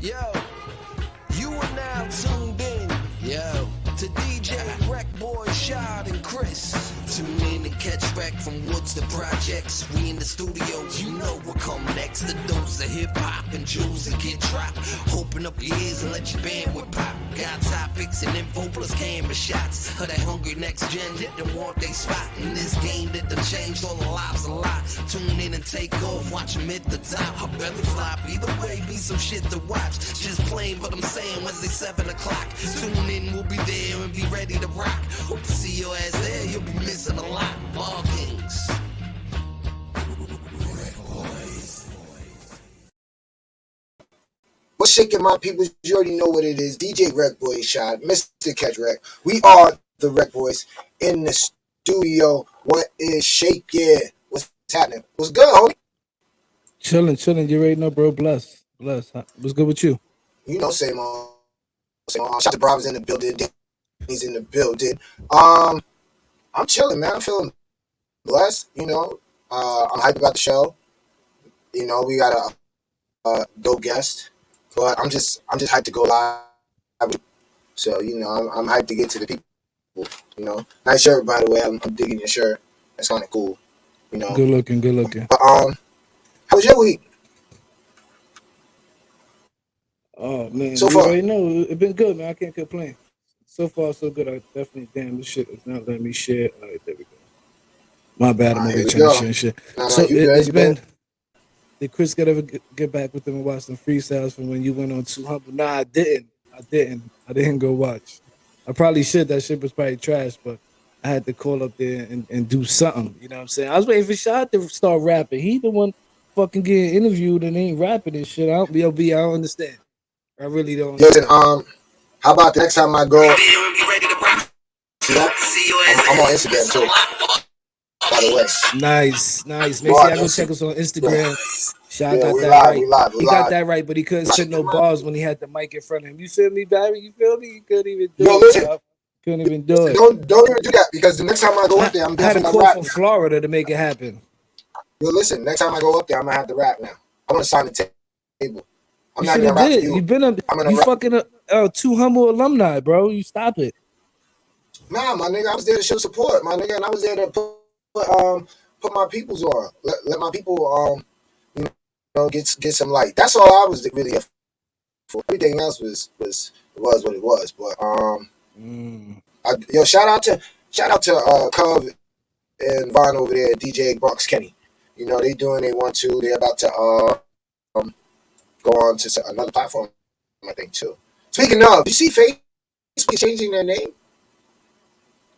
Yo, you are now tuned in, yo, to DJ RecBoys, Shad and Chris. Tune in and catch Rec from Woods to Projects. We in the studio, you know what come next. The dose of hip-hop and jewels that get dropped. Open up your ears and let your bandwidth pop. Got topics and info plus camera shots of that hungry next gen that don't want they spot. In this game that done changed all the lives a lot. Tune in and take off, watch them hit the top. I belly flop, either way be some shit to watch. Just playing what I'm saying Wednesday 7 o'clock. Tune in, we'll be there and be ready to rock. Hope to see your ass there, you'll be missing a lot. Ball Kings. What's shaking, my people? You already know what it is. DJ RecBoys, Shad, Mr. Catch Rec. We are the RecBoys in the studio. What is shaking? What's happening? What's good, homie? Chilling. You already know, bro. Bless. What's good with you? You know, same on. Shout out to Bravo's in the building. He's in the building. I'm chilling, man. I'm feeling blessed. You know, I'm hyped about the show. You know, we got a dope guest. But I'm just hyped to go live. So, you know, I'm hyped to get to the people. You know, nice shirt, by the way. I'm digging your shirt. That's kind of cool. You know, good looking. But how was your week? Oh man, so you far, already know it's been good, man. I can't complain. So far, so good. I definitely this shit is not letting me share. All right, there we go. My bad. I'm over here trying to share shit. So it's been. Did Chris ever get back with them and watch some freestyles from when you went on Too Humble? Nah, I didn't. I didn't go watch. I probably should. That shit was probably trash, but I had to call up there and do something. You know what I'm saying? I was waiting for Shad to start rapping. He the one fucking getting interviewed and ain't rapping and shit. I don't understand. I really don't. Listen, how about the next time I go? I'm on Instagram too. By the way. Nice. Make sure y'all go check us on Instagram. Shad got that right. He got that right, but he couldn't spit no bars when he had the mic in front of him. You feel me, Barry? You feel me? He couldn't even do it. Listen. Couldn't even do it. Don't even do that, because the next time I go up there, I'm definitely gonna rap. I had to call from Florida to make it happen. Yo, listen, next time I go up there, I'm gonna have to rap now. I want to sign the table. I'm not gonna rap for you. You've been you fucking Too Humble alumni, bro. You stop it. Nah, my nigga, I was there to show support, my nigga, and I was there to put my peoples on. Let my people you know, get some light. That's all I was really for. Everything else was what it was. But shout out to Cub and Vaughn over there, DJ Bronx Kenny. You know, they doing they want to. They're about to go on to another platform, I think, too. Speaking of, you see Facebook changing their name?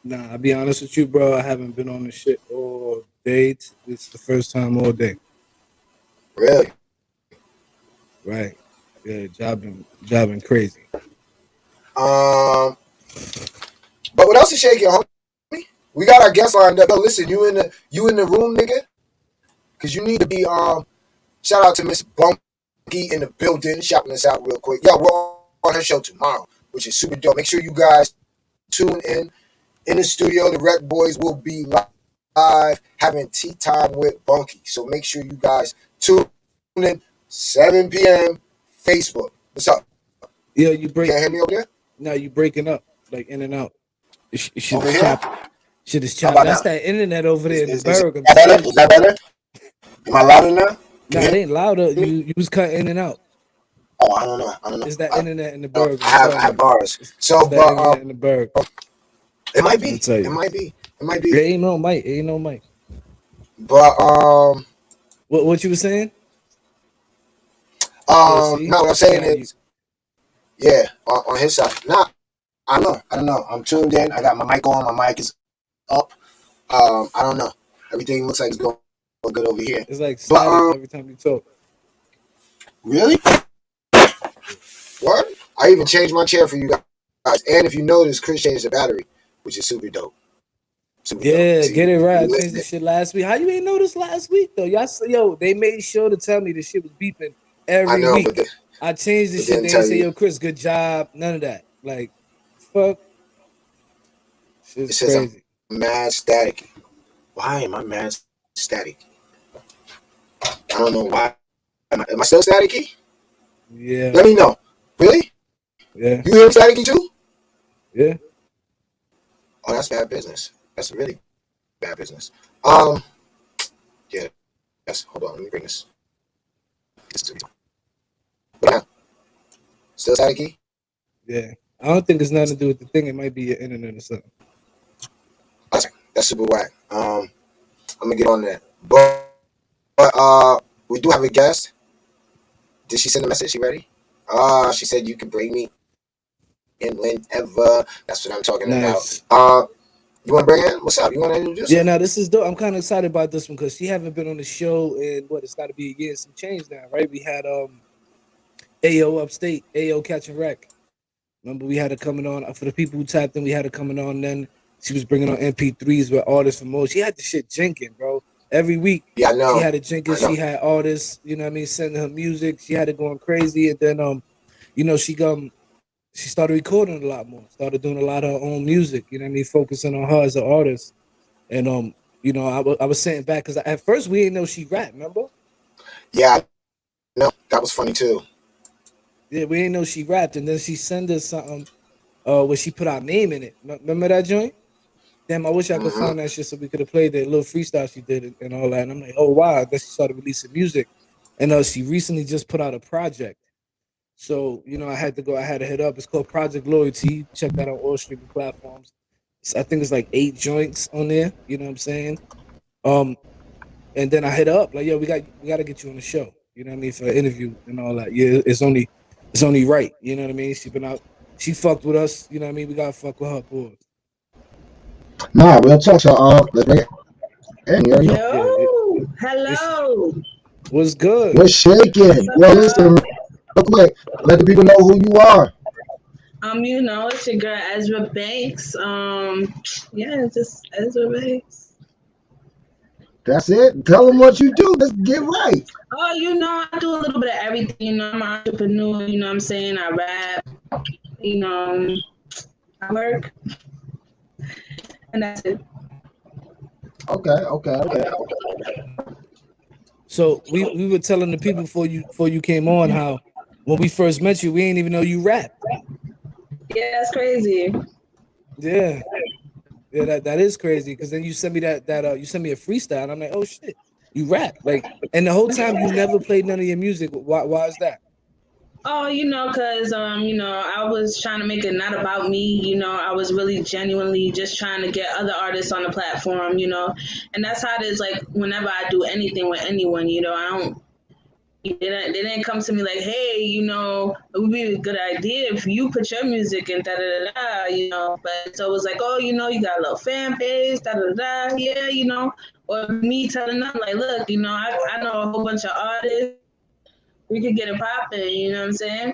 Nah, I'll be honest with you, bro. I haven't been on this shit all day. It's the first time all day. Really? Right. Yeah, jobbing crazy. But what else is shaking, homie? We got our guest lined up. Yo, listen, you in the room, nigga? Because you need to be shout out to Miss Bunky in the building, shouting us out real quick. Yo, we're on her show tomorrow, which is super dope. Make sure you guys tune in the studio. The RecBoys will be live having tea time with Bunky. So make sure you guys tune in 7 p.m. Facebook. What's up? Yeah, you break. Can't hear me over there? No, you breaking up, like in and out. Shit is chopped. That's that internet over there in the Berg. Is that better? Am I louder now? No, it ain't louder. You was cut in and out. Oh, I don't know. It's that internet in the Berg. I have bars. So, but in the Berg. It might be. It might be. There ain't no mic. But what you were saying? No, what I'm saying is, on his side. Nah, I don't know. I'm tuned in. I got my mic on. My mic is up. I don't know. Everything looks like it's going good over here. It's like silent every time you talk. Really? What? I even changed my chair for you guys. And if you notice, Chris changed the battery, which is super dope. Dope. Get it right. I changed this shit last week. How you ain't noticed last week though? Y'all, they made sure to tell me the shit was beeping every week. I changed the shit. They didn't say, yo, Chris, good job. None of that. Like, fuck. Shit's crazy. I'm mad static. Why am I mad static? I don't know why. Am I still staticky? Yeah. Let me know. Really? Yeah. You hear Static too? Yeah. Oh, that's bad business. That's really bad business. Yeah. Yes. Hold on. Let me bring this to you. But yeah, still Static. Yeah. I don't think it's nothing to do with the thing. It might be your internet or something. That's super whack. I'm gonna get on that. But we do have a guest. Did she send a message? She ready? She said you could bring me in whenever. That's what I'm talking about. Nice. You want to bring in? What's up? You want to introduce Yeah, her? now this is dope. I'm kind of excited about this one because she haven't been on the show in what it's got to be a year and some change now, right? We had AO Upstate, AO Catching Wreck. Remember we had her coming on for the people who tapped in. We had her coming on. Then she was bringing on MP3s with artists from most. She had the shit jinking, bro. Every week Yeah, I she know. had it jinking. I know. She had artists, you know what I mean, sending her music. She had it going crazy, and then you know, she started recording a lot more. Started doing a lot of her own music. You know what I mean, focusing on her as an artist. And you know, I was sitting back because at first we didn't know she rapped. Remember? Yeah, no, that was funny too. Yeah, we didn't know she rapped, and then she sent us something where she put our name in it. Remember that joint? Damn, I wish I could Mm-hmm. find that shit so we could have played that little freestyle she did and all that. And I'm like, oh wow, then she started releasing music, and she recently just put out a project. So you know, I had to hit up. It's called Project Loyalty. Check that on all streaming platforms. I think it's like 8 joints on there. You know what I'm saying? Um, and then I hit her up like, yo, we got to get you on the show. You know what I mean, for an interview and all that. Yeah, it's only right. You know what I mean? She been out, she fucked with us. You know what I mean? We gotta fuck with her, boys. Nah, real talk. So, let's bring it in. You already know. Yeah, Yo, it's hello. was good. What's shaking? What's up, Yo, listen, y'all? real quick. Let the people know who you are. You know, it's your girl Ezra Bankz. Yeah, it's just Ezra Bankz. That's it. Tell them what you do. Let's get right. Oh, you know, I do a little bit of everything. You know, I'm an entrepreneur. You know what I'm saying? I rap. You know, I work, and that's it. Okay. So we were telling the people before you came on how when we first met you, we ain't even know you rap. Yeah, that's crazy. Yeah. Yeah, that is crazy. Cause then you sent me you sent me a freestyle and I'm like, oh shit, you rap. Like, and the whole time you never played none of your music. Why is that? Oh, you know, cause I was trying to make it not about me. You know, I was really genuinely just trying to get other artists on the platform. You know, and that's how it is. Like whenever I do anything with anyone, you know, I don't. They didn't come to me like, hey, you know, it would be a good idea if you put your music in da da da da. You know, but so it was like, oh, you know, you got a little fan base, da da da. Yeah, you know, or me telling them like, look, you know, I know a whole bunch of artists. We could get it popping. You know what I'm saying?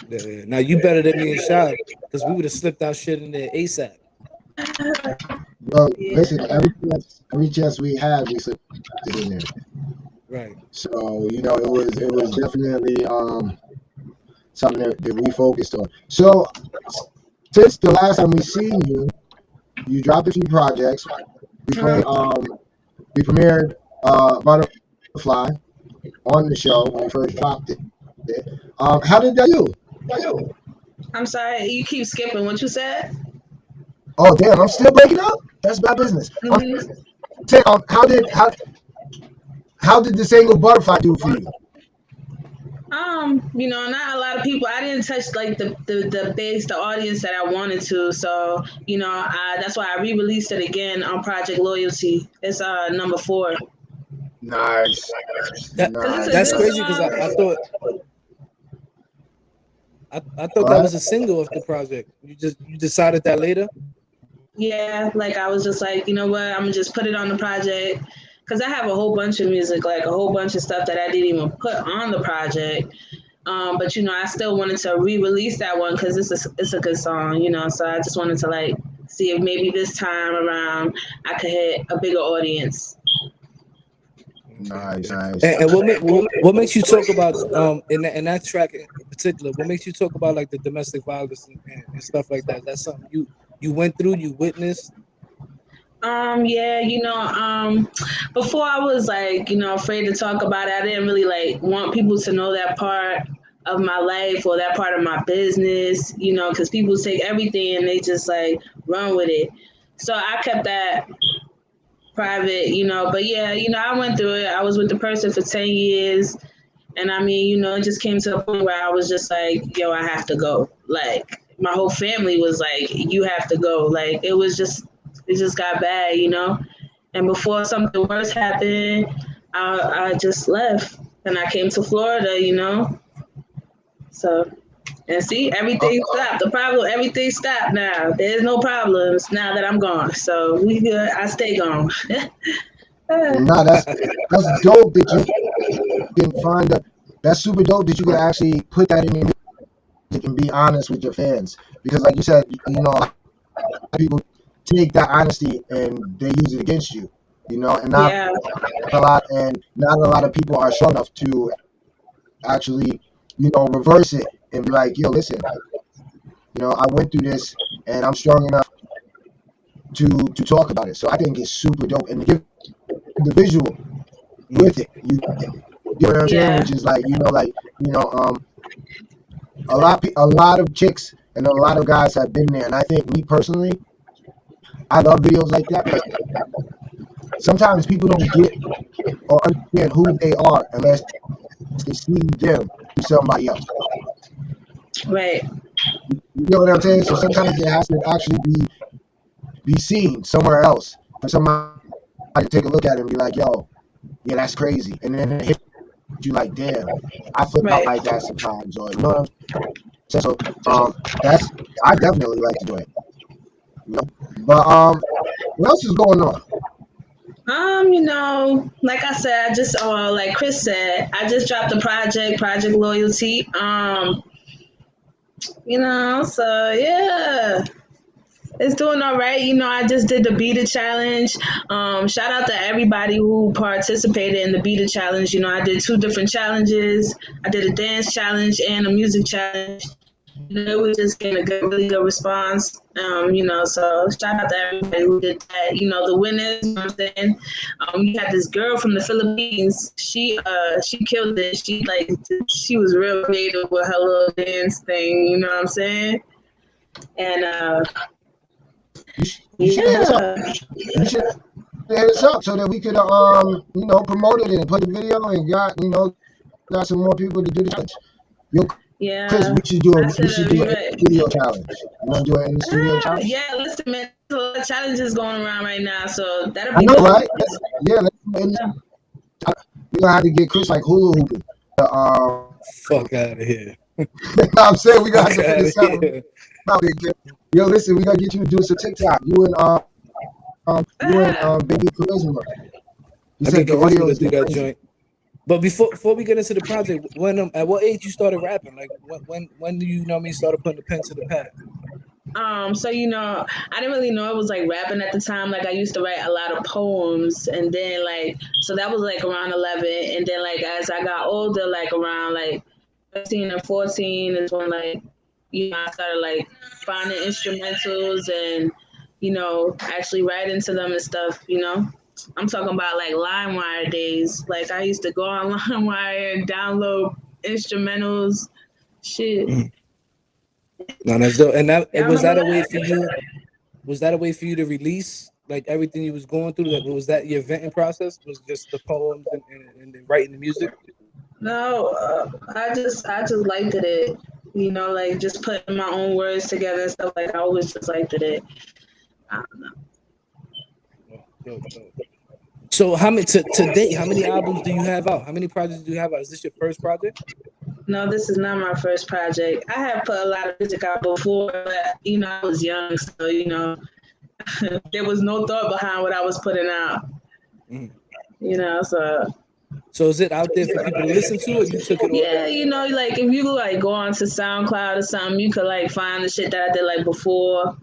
Yeah. Now you better than me and Shy, because we would have slipped our shit in there ASAP. Well, Yeah. listen, every chance we had, we slipped it in there. Right. So it was definitely something that we focused on. So since the last time we seen you, you dropped a few projects. We played Uh-huh. we premiered Butterfly on the show when we first dropped it. How did that do? I'm sorry, you keep skipping what you said. Oh damn, I'm still breaking up. That's bad business. I'm Hmm. saying, how did the single Butterfly do for you? You know, not a lot of people. I didn't touch like the base, the audience that I wanted to. So, you know, that's why I re-released it again on Project Loyalty. It's number 4. Nice, That Cause it's a that's good nice. crazy because song. I thought Go that ahead. was a single of the project. You decided that later. Yeah, like I was just like, you know what, I'm gonna just put it on the project. Cause I have a whole bunch of music, like a whole bunch of stuff that I didn't even put on the project. But you know, I still wanted to re-release that one because it's a good song, you know. So I just wanted to like see if maybe this time around I could hit a bigger audience. Okay. Nice. And what makes you talk about in that track in particular? What makes you talk about like the domestic violence and stuff like that? That's something you went through, you witnessed. Yeah, you know, before I was like, you know, afraid to talk about it. I didn't really like want people to know that part. of my life or that part of my business, you know, because people take everything and they just like run with it. So I kept that private, you know. But yeah, you know, I went through it. I was with the person for 10 years. And I mean, you know, it just came to a point where I was just like, yo, I have to go. Like, my whole family was like, you have to go. Like, it just got bad, you know? And before something worse happened, I just left and I came to Florida, you know? So, and see, everything stopped. The problem, everything stopped now. There's no problems now that I'm gone. So we good. I stay gone. Nah, that's dope that you can find a. That's super dope that you can actually put that in your music and be honest with your fans. Because, like you said, you know, a lot of people take that honesty and they use it against you. You know, and Yeah. not a lot of people are strong enough to actually, you know, reverse it and be like, yo, listen, you know, I went through this and I'm strong enough to talk about it. So I think it's super dope and to give the visual with it. You know what I'm saying? Yeah. Which is like, a lot of chicks and a lot of guys have been there. And I think me personally, I love videos like that. But sometimes people don't get or understand who they are unless they see them to somebody else. Right. You know what I'm saying? So sometimes it has to actually be seen somewhere else for somebody to take a look at it and be like, yo, yeah, that's crazy. And then it hits you like, damn, I flip out Right. like that sometimes. Or, you know what I'm saying? So that's, I definitely like to do it. You know? But what else is going on? You know, like I said, I just like Chris said, I just dropped the Project Loyalty. You know, so yeah. It's doing all right. You know, I just did the Beta Challenge. Shout out to everybody who participated in the Beta Challenge. You know, I did 2 different challenges. I did a dance challenge and a music challenge. You know, it was just getting a really good response. You know, so shout out to everybody who did that. You know, the winners, you know what I'm saying? You had this girl from the Philippines. She killed it. She was real creative with her little dance thing, you know what I'm saying? And You should hit us up. yeah. You should hit us up so that we could, you know, promote it and put the video and got some more people to do the challenge. Yo, Chris, Yeah, we I said should do you're a right. studio challenge. You want to do it in the studio challenge? Yeah, listen, man, there's a lot of challenges going around right now, so that'll I be know, dope. right? Yeah, we're gonna have to get Chris like hula hooping. Fuck out of here. I'm saying we gonna have Fuck to figure out of something here. out. Yo, listen, we gotta get you to do some TikTok. You and Baby Charisma. You I said get the audio Charisma to is do getting that crazy. joint. But before we get into the project, when at what age you started rapping? Like when do you know me started putting the pen to the pad? So you know, I didn't really know it was like rapping at the time. Like I used to write a lot of poems, and then like so that was like around 11, and then like as I got older, like around like 13 and 14 is when like you know I started like finding instrumentals and you know actually writing to them and stuff. You know, I'm talking about like LimeWire days. Like I used to go on LimeWire and download instrumentals. Shit, No, that's dope. And y'all was remember that a way that? for you? Was that a way for you to release like everything you was going through? Like, was that your venting process? Was just the poems and writing the music? No, I just liked it. You know, like just putting my own words together and stuff. Like I always just liked it. I don't know. Dope. So how many to date? How many albums do you have out? How many projects do you have out? Is this your first project? No, this is not my first project. I have put a lot of music out before, but you know, I was young, so you know, there was no thought behind what I was putting out. Mm. You know, So is it out there for people to listen to, or you took it all yeah, down? you know, like if you like go onto SoundCloud or something, you could like find the shit that I did like before.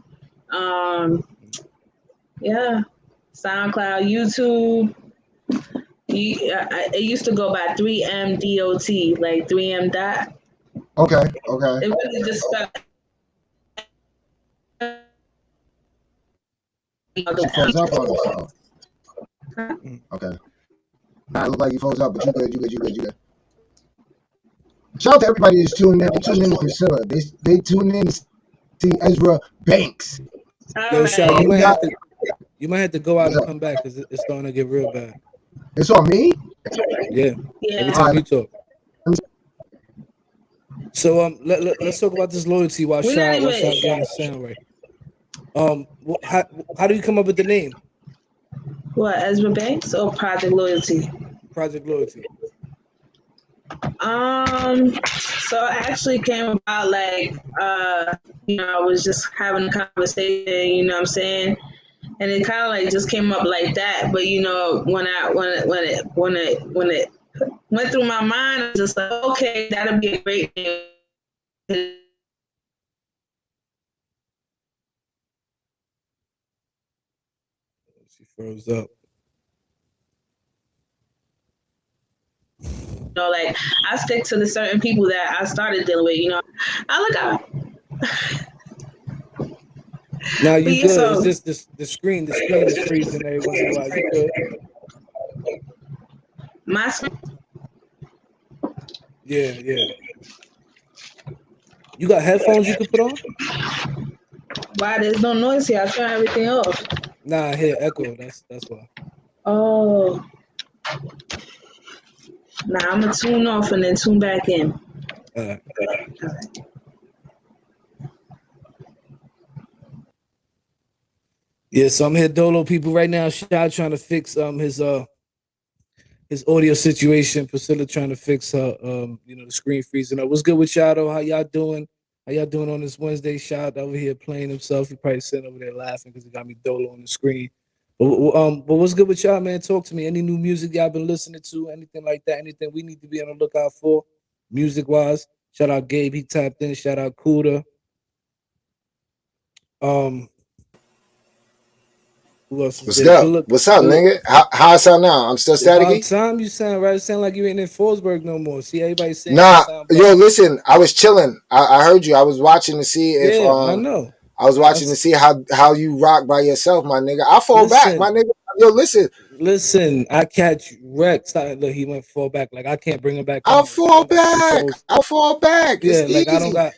Yeah, SoundCloud, YouTube. It used to go by 3M DOT, like 3M dot. Okay. It really just felt You froze up on us. Okay. It look like you froze up, but you good. Shout out to everybody that's tuning in. They tune in to Priscilla. They tune in to see Ezra Bankz. All Yo, Shy, right. you might have to go out and come back because it's starting to get real bad. It's on me. Yeah, every Yeah. time you talk. So let's talk about this loyalty while We're not Shy even. getting the sound right. How do you come up with the name What, Ezra Banks or Project Loyalty? Project Loyalty? So it actually came about like I was just having a conversation, you know what I'm saying? And it kind of like just came up like that. But when it went through my mind, I was just like, okay, that'll be a great name. She froze up. Like I stick to the certain people that I started dealing with. I look up. Now But you yeah, good. It's so just the screen is freezing every once in a while. You good? my Yeah. You got headphones you could put on? why there's no noise here. I turn everything off. Nah, I hear echo. That's why. Oh, nah, I'm gonna tune off and then tune back in. All right. Yeah, so I'm here dolo people right now. Shy trying to fix his audio situation. Priscilla trying to fix her the screen freezing up. What's good with y'all though? How y'all doing? How y'all doing on this Wednesday? Shot over here playing himself. He probably sitting over there laughing because he got me dolo on the screen. But what's good with y'all, man? Talk to me. Any new music y'all been listening to? Anything like that? Anything we need to be on the lookout for, music wise? Shout out Gabe, he tapped in. Shout out Kuda. Who else is What's there? up? What's up, Good. nigga? How I sound now? I'm still About staticky? time you sound right. It sound like you ain't in Forsberg no more. See, everybody saying you Nah, sound yo, better. listen. I was chilling. I heard you. I was watching to see if Yeah, I know. I was watching to see how you rock by yourself, my nigga. I'll fall back, my Listen, nigga. Yo, listen. I catch Rex. Look, he went fall back. Like I can't bring him back I'll on. Like I fall don't got the back. controls. I'll fall back. It's Yeah, easy. I It's don't got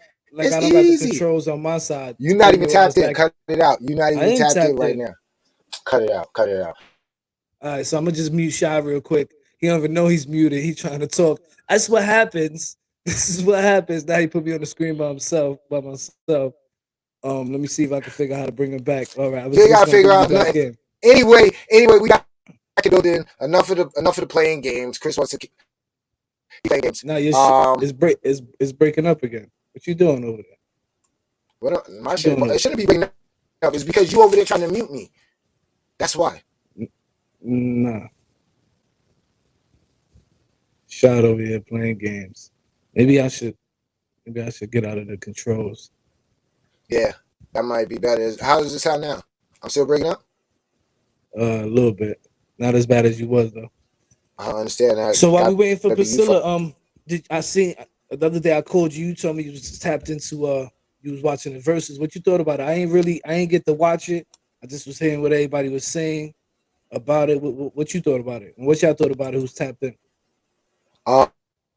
the easy. controls on my side You're to not bring even your ass tapped in. back. Cut it out. You're not I even am tapped in tapped right in. now. Cut it out. Cut it out. All right, so I'm gonna just mute Shy real quick. He don't even know he's muted. He's trying to talk. That's what happens. This is what happens. Now he put me on the screen by myself. Let me see if I can figure out how to bring him back. All right, I was You just gotta gonna figure bring you out back nothing. in. Anyway, we got to build in enough of the playing games. Chris wants to keep playing games. Now your is breaking up again. What you doing over there? My What you shit, doing over it shouldn't be breaking up. It's because you over there trying to mute me. That's why. there? Nah, shot over here playing games. Maybe I should get out of the controls. Yeah, that might be better. How does this sound now? I'm still breaking up. A little bit. Not as bad as you was though. I understand that. So while we Got waiting for to be you. Priscilla, did I see the other day I called you? You told me you was tapped into you was watching the verses. What you thought about it? I ain't get to watch it. I just was hearing what everybody was saying about it. What you thought about it? And what y'all thought about it? Who's tapped in? Um,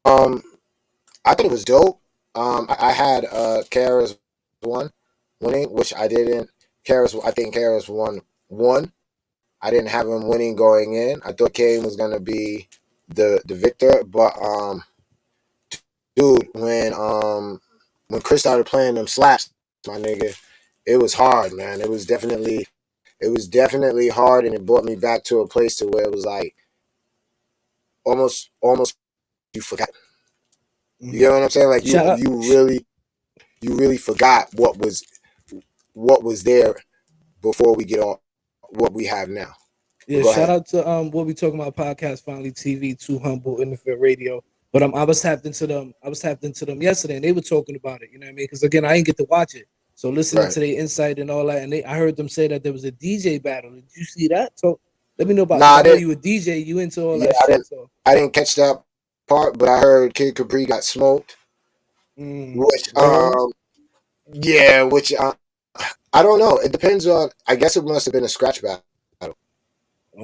I thought it was dope. I had Kara's winning, which I didn't. I think Kara's won. I didn't have him winning going in. I thought Kane was gonna be the victor, but dude, when Chris started playing them slaps, my nigga, it was hard, man. It was definitely hard, and it brought me back to a place to where it was like almost you forgot. You get what I'm saying? Like you really forgot what was there before we get on what we have now. Yeah, Go shout ahead. out to what we talking about podcast finally TV, Too Humble, Innocent Radio. But I was tapped into them. I was tapped into them yesterday, and they were talking about it. You know what I mean? Because again, I didn't get to watch it. So listening Right. to their insight and all that, and I heard them say that there was a DJ battle. Did you see that? So let me know about. Nah, Because I I know didn't. you a DJ. You into all Yeah, that shit. So I didn't catch that part, but I heard Kid Capri got smoked. Which word. yeah, which I don't know. It depends on. I guess it must have been a scratch battle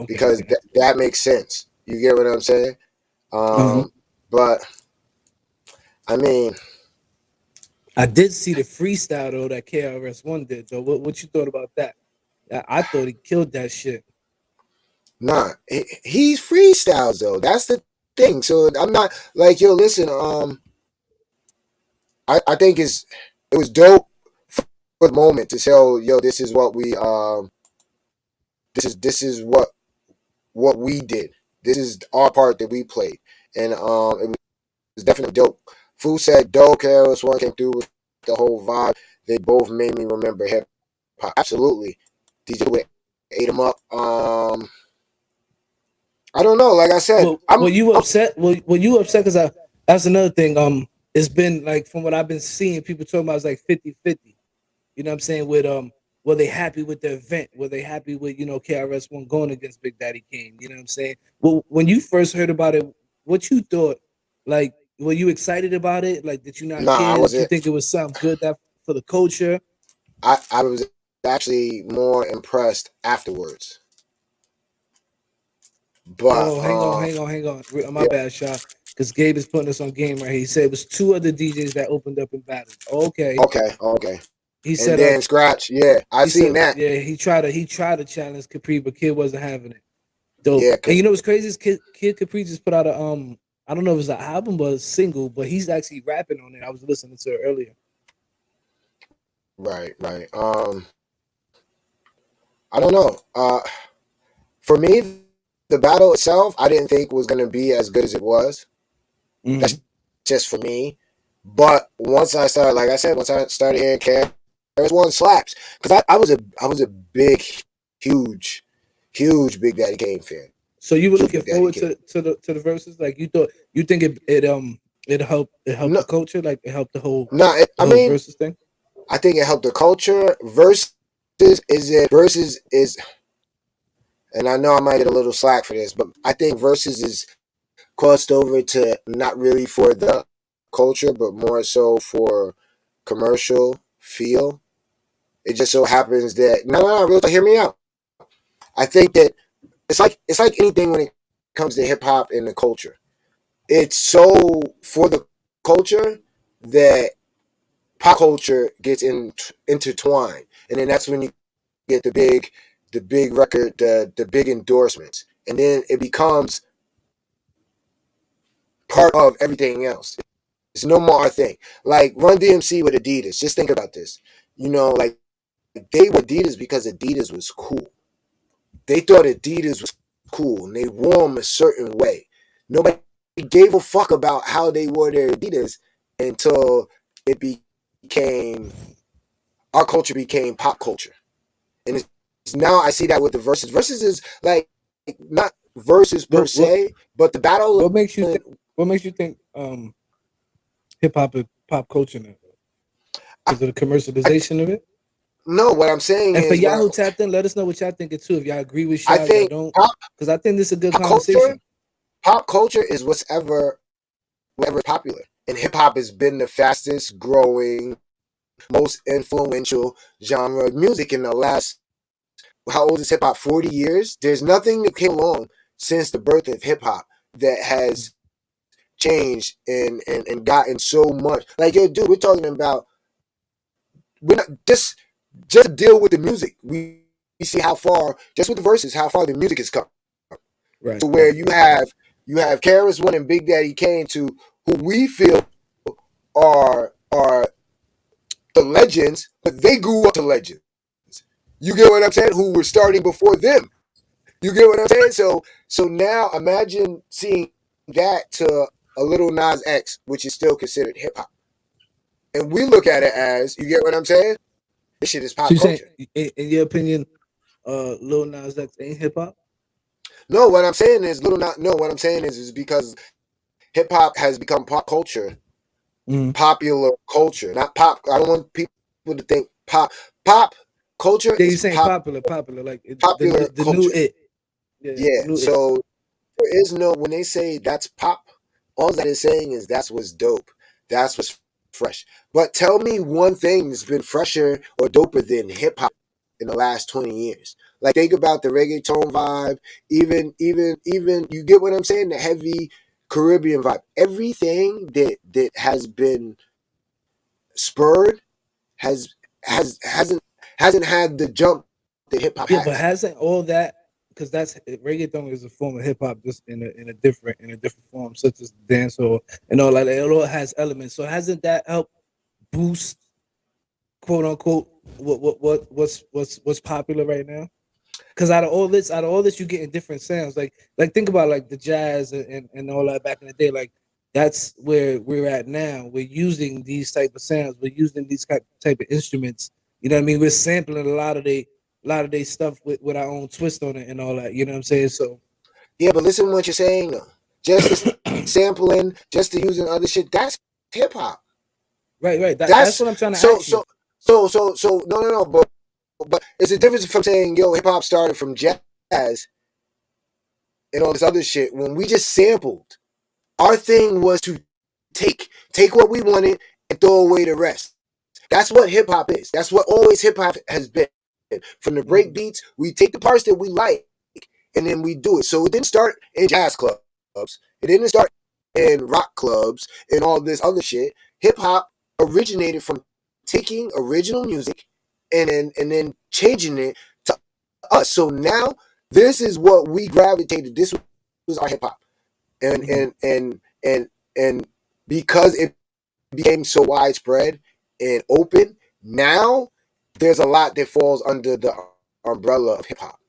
because Okay. that makes sense. You get what I'm saying? Uh-huh. But I mean, I did see the freestyle though that KRS-One did though. What you thought about that? I thought he killed that shit. nah, he's freestyles though. That's the thing. So I'm not like, yo, listen, I think it was dope for the moment to tell, yo, this is what we this is what we did. This is our part that we played. And it was definitely dope. Fu said dope, KRS One came through with the whole vibe. They both made me remember hip hop. Absolutely. DJ Wick ate him up. I don't know. Like I said, were you upset? Were you upset? Because that's another thing. It's been like from what I've been seeing, people talking about it's like 50-50. You know what I'm saying? With were they happy with the event? Were they happy with KRS-One going against Big Daddy Kane? You know what I'm saying? Well, when you first heard about it, what you thought? Like, were you excited about it? Like, did you not care? I Did you wasn't. think it was something good that for the culture? I was actually more impressed afterwards. But Oh, hang on. My yeah, bad, shot. Because Gabe is putting us on game right here. He said it was two other DJs that opened up in battle. Okay. okay. He And said then Scratch, yeah, I he seen said that. yeah, he tried to challenge Capri, but Kid wasn't having it. Dope. Yeah, And you know what's crazy is Kid Capri just put out a I don't know if it's an album but a single, but he's actually rapping on it. I was listening to it earlier. right. I don't know. For me, the battle itself, I didn't think was gonna be as good as it was. Mm-hmm. That's just for me. But once I started, like I said, once I started hearing KRS-One slaps, because I was a big, huge Big Daddy Kane fan. So you were looking forward to the verses, like you think it helped No, the culture, like it helped the whole no. I mean, versus thing. I think it helped the culture. Versus is, and I know I might get a little slack for this, but I think versus is crossed over to not really for the culture, but more so for commercial feel. It just so happens that real talk, hear me out. I think that it's like anything when it comes to hip hop and the culture. It's so for the culture that pop culture gets intertwined, and then that's when you get the big record, the big endorsements, and then it becomes part of everything else. It's no more a thing. Like Run DMC with Adidas. Just think about this. Like they were Adidas because Adidas was cool. They thought Adidas was cool, and they wore them a certain way. Nobody gave a fuck about how they wore their Adidas until it became our culture became pop culture, and it's now I see that with the verses. Verses is like not verses per se, but the battle. What makes you think? What makes you think hip hop is pop culture now? Because of the commercialization of it. No, what I'm saying and is, for Yahoo tapped in, let us know what y'all think it too. If y'all agree with Shaq, I think y'all don't, because I think this is a good conversation. conversation. Pop culture is whatever is popular, and hip hop has been the fastest growing, most influential genre of music in the last. How old is hip hop? 40 years. There's nothing that came along since the birth of hip hop that has changed and gotten so much. Like, yo, dude, we're talking about. We're not just deal with the music. We see how far, just with the verses, how far the music has come. Right. To where you have KRS-One and Big Daddy Kane, to who we feel are the legends, but they grew up to legends. You get what I'm saying? Who were starting before them. You get what I'm saying? So now imagine seeing that to a Little Nas X, which is still considered hip hop. And we look at it as, you get what I'm saying? This shit is pop culture. Saying, in your opinion, Lil Nas X ain't hip hop? No, what I'm saying is what I'm saying is because hip hop has become pop culture, popular culture, not pop. I don't want people to think pop culture. Yeah, you're saying popular, like popular the culture. New it. Yeah. So there is no, when they say that's pop, all that is saying is that's what's dope. That's what's fresh. But tell me one thing that's been fresher or doper than hip hop in the last 20 years. Like, think about the reggaeton vibe, even you get what I'm saying? The heavy Caribbean vibe. Everything that has been spurred hasn't had the jump that hip hop Yeah, but has. hasn't all that, because that's reggaeton is a form of hip hop, just in a different form, such as dancehall and all that. It all has elements. So hasn't that helped boost, quote unquote, what's popular right now? Because out of all this, you're getting different sounds. Like think about like the jazz and all that back in the day. Like that's where we're at now. We're using these type of sounds. We're using these type of instruments. You know what I mean? We're sampling a lot of their stuff with our own twist on it and all that. You know what I'm saying? So Yeah, but listen to what you're saying though. Just the sampling, just the using other shit, that's hip hop. right. That's That's what I'm trying to so ask so you. so no, but it's a difference from saying, yo, hip hop started from jazz and all this other shit. When we just sampled, our thing was to take what we wanted and throw away the rest. That's what hip hop is. That's what always hip hop has been. From the break beats, we take the parts that we like and then we do it. So it didn't start in jazz clubs. It didn't start in rock clubs and all this other shit. Hip hop originated from taking original music and then changing it to us. So now this is what we gravitated. This was our hip hop. And Mhm. and because it became so widespread and open, now there's a lot that falls under the umbrella of hip hop.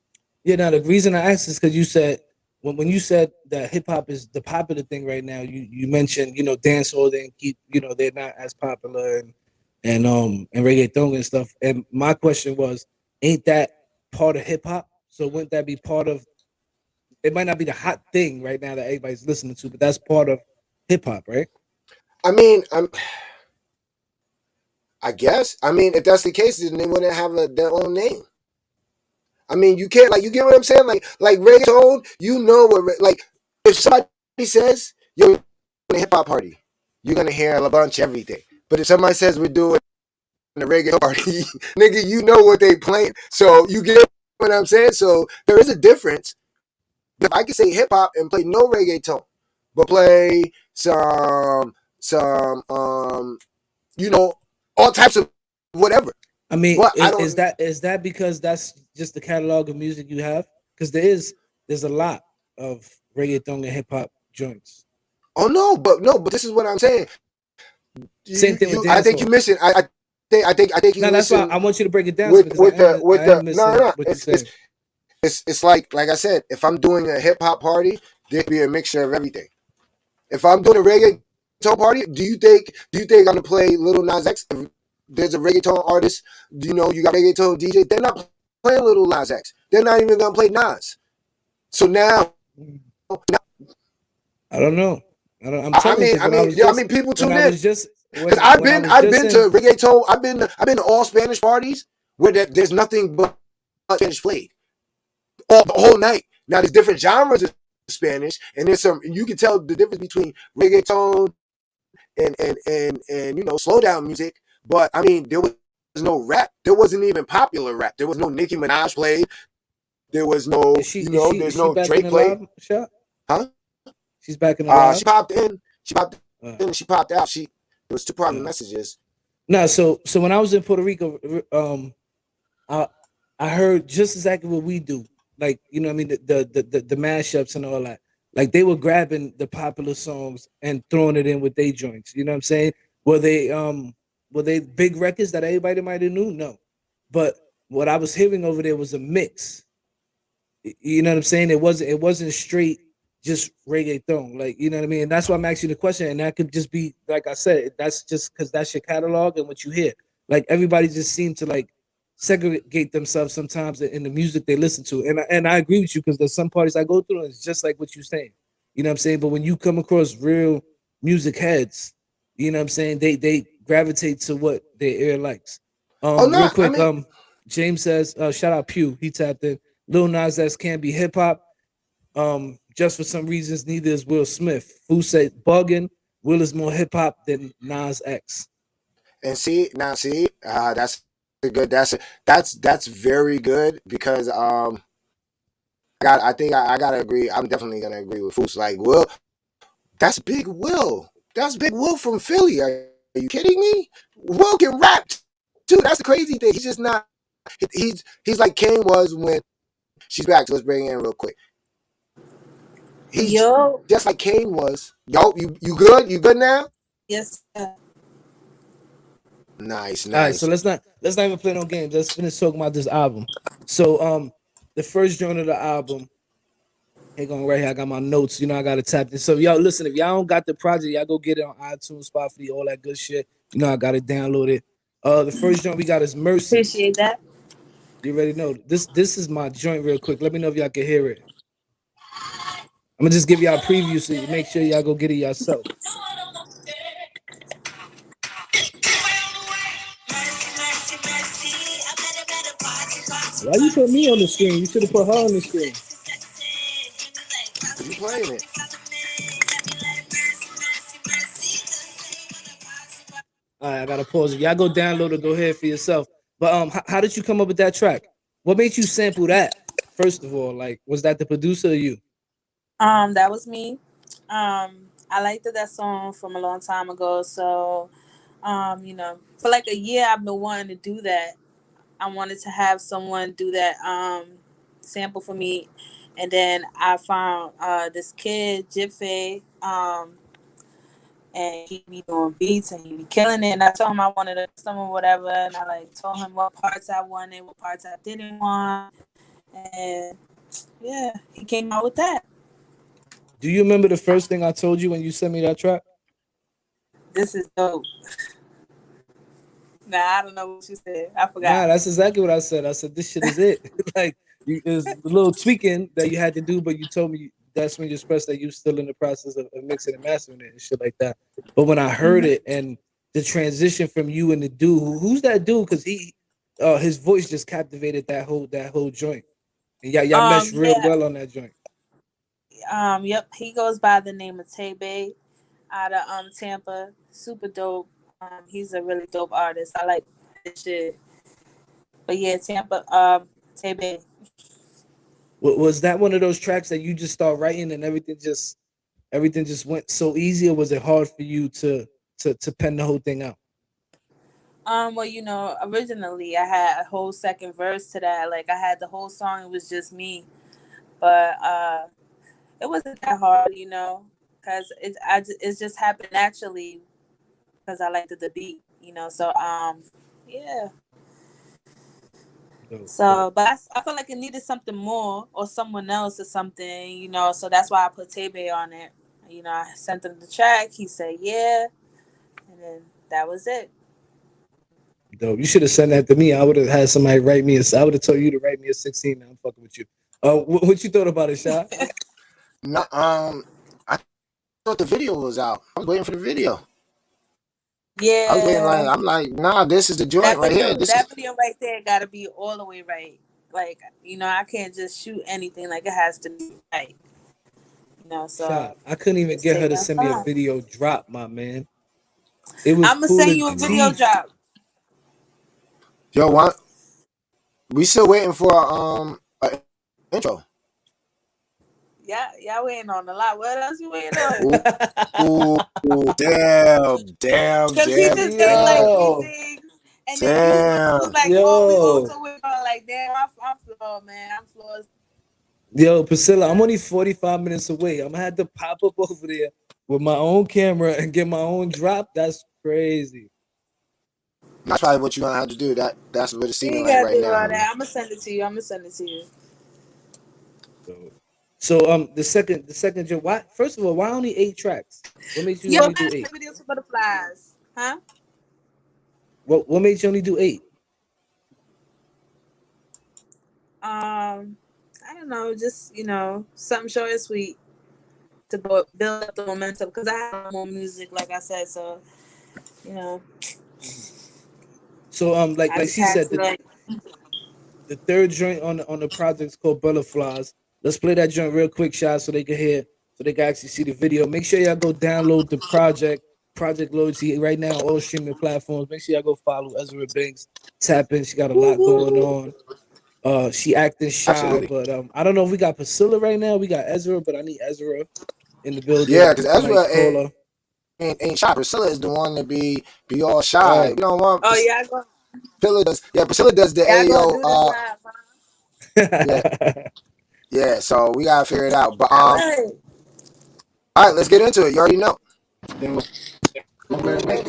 Yeah, now the reason I asked is because you said when you said that hip hop is the popular thing right now, you mentioned dancehall didn't keep they're not as popular and reggaeton and stuff. And my question was, ain't that part of hip hop? So wouldn't that be part of? It might not be the hot thing right now that everybody's listening to, but that's part of hip hop, right? I mean, I guess. I mean, if that's the case, then they wouldn't have their own name. I mean, you can't like you get what I'm saying? Like reggaeton, you know what like if somebody says you're in a hip hop party, you're gonna hear a bunch of everything. But if somebody says we're doing a reggae party, nigga, you know what they playing. So you get what I'm saying? So there is a difference. If I can say hip hop and play no reggaeton, but play some all types of whatever. I mean, What I is don't. that because that's just the catalog of music you have? Because there's a lot of reggaeton and hip hop joints. Oh no, but this is what I'm saying. Same thing with I think you dancehall. missing. I think you No, that's why missing I want you to break it down with because with the I with am the no missing no. what you're It's it's saying. it's it's like I said. If I'm doing a hip hop party, there'd be a mixture of everything. If I'm doing a reggaeton party, do you think I'm gonna play Little Nas X? If there's a reggaeton artist, you got reggaeton DJ. They're not playing Little Nas X. They're not even gonna play Nas. So now, I don't know. I'm I telling you mean, because I mean, yeah, I mean, people tune in because I've when I been was I've just been in. to reggaeton. I've been to all Spanish parties where there's nothing but Spanish played all the whole night. Now there's different genres of Spanish, and there's some you can tell the difference between reggaeton and slow down music. But I mean, there was no rap. There wasn't even popular rap. There was no Nicki Minaj played. There was no, Is there's she no back in Drake the played. live shot? Huh? She's back in the live. She popped in. She popped Uh, in. She popped out. There was two private uh. messages. No, so when I was in Puerto Rico, I I heard just exactly what we do. Like, you know what I mean, the mashups and all that. Like they were grabbing the popular songs and throwing it in with their joints. You know what I'm saying? Were they were they big records that everybody might have knew? No. But what I was hearing over there was a mix. You know what I'm saying? It wasn't straight just reggaeton. Like, you know what I mean? And that's why I'm asking you the question. And that could just be like I said, that's just because that's your catalog and what you hear. Like everybody just seemed to like segregate themselves sometimes in the music they listen to. And I agree with you because there's some parties I go through and it's just like what you're saying. You know what I'm saying? But when you come across real music heads, you know what I'm saying, they gravitate to what their ear likes. Oh Real no, I quick, mean, James says, shout out Pew, he tapped in. Lil Nas X can't be hip hop. Just for some reasons, neither is Will Smith. Who said bugging? Will is more hip hop than Nas X. and see, that's a good. That's very good because I think I gotta agree. I'm definitely gonna agree with Foos. Like, Will That's Big Will. That's Big Will from Philly. Are you kidding me? Will can rap too. That's the crazy thing. He's just not. He's like Kane was when she's back. So let's bring it in real quick. He's just like Kane was. Yo, you good? You good now? Yes, sir. Nice. All right, so let's not even play no games. Let's finish talking about this album. So the first joint of the album. Hey, going right here. I got my notes. You know, I gotta tap this. So y'all listen, if y'all don't got the project, y'all go get it on iTunes, Spotify, all that good shit. You know, I gotta download it. The first joint we got is Mercy. Appreciate that. You already know this is my joint real quick. Let me know if y'all can hear it. I'm gonna just give y'all a preview so you make sure y'all go get it yourself. Why you put me on the screen? You should have put her on the screen. You playing it? All right, I gotta pause. If y'all go download it, go ahead for yourself. But how did you come up with that track? What made you sample that? First of all, like, was that the producer or you? That was me. I liked that song from a long time ago. So, you know, for like a year, I've been wanting to do that. I wanted to have someone do that sample for me, and then I found this kid, Jiffy, and he be doing beats and he be killing it. And I told him I wanted a custom or whatever, and I like told him what parts I wanted, what parts I didn't want, and yeah, he came out with that. Do you remember the first thing I told you when you sent me that track? This is dope. Nah, I don't know what you said. I forgot. Nah, that's exactly what I said. I said this shit is it. Like, there's a little tweaking that you had to do, but you told me that's when you expressed that you're still in the process of mixing and mastering it and shit like that. But when I heard it and the transition from you and the dude, who's that dude? Because his voice just captivated that whole joint, and y'all meshed real well on that joint. Yep, he goes by the name of Tebe out of Tampa. Super dope. He's a really dope artist. I like this shit. But yeah, Tampa, Tebe. Was that one of those tracks that you just start writing and everything just went so easy, or was it hard for you to pen the whole thing out? Well, you know, originally I had a whole second verse to that. Like I had the whole song, it was just me. But it wasn't that hard, you know, because it just happened naturally because I liked the beat, you know. So yeah. So, but I felt like it needed something more or someone else or something, you know. So that's why I put Tebe on it. You know, I sent him the track. He said yeah, and then that was it. Dope. You should have sent that to me. I would have had somebody write me. I would have told you to write me a 16. Now I'm fucking with you. What you thought about it, Sha? No, I thought the video was out. I was waiting for the video. Yeah, I was waiting. I'm like, nah, this is the joint right here. That video right there got to be all the way right. Like, you know, I can't just shoot anything. Like, it has to be right. You know, so Sha, I couldn't even get her to send me a video drop, my man. It was. I'm gonna send you a video drop. Yo, what? We still waiting for an intro. Yeah, y'all waiting on a lot. What else you waiting on? Ooh, damn. Because he just gave like 3 things. And then he was like, oh, we also waiting on, like, damn, I'm floored, man. I'm floored. Yo, Priscilla, I'm only 45 minutes away. I'm gonna have to pop up over there with my own camera and get my own drop. That's crazy. That's probably what you're gonna have to do. That's what it's seeming like right now. I'm gonna send it to you. So the second joke. Why? First of all, why only 8 tracks? What makes you only do 8? Videos for butterflies, huh? What makes you only do 8? I don't know, just, you know, something short and sweet to build up the momentum because I have more music, like I said. So, you know. So like she said, the third joint on the project is called Butterflies. Let's play that joint real quick, Shot, so they can hear, so they can actually see the video. Make sure y'all go download the Project Loyalty right now on all streaming platforms. Make sure y'all go follow Ezra Bankz. Tap in. She got a lot going on. She acting shy, but I don't know if we got Priscilla right now. We got Ezra, but I need Ezra. in the building. Yeah, because Nice Ezra caller. ain't shy. Priscilla is the one to be all shy. Right. You don't want Oh, yeah, go. Priscilla does. Yeah, Priscilla does the Y'all gonna Ayo. do this live, huh? Yeah, yeah. So we gotta figure it out. But All right. all right, let's get into it. You already know. What is it?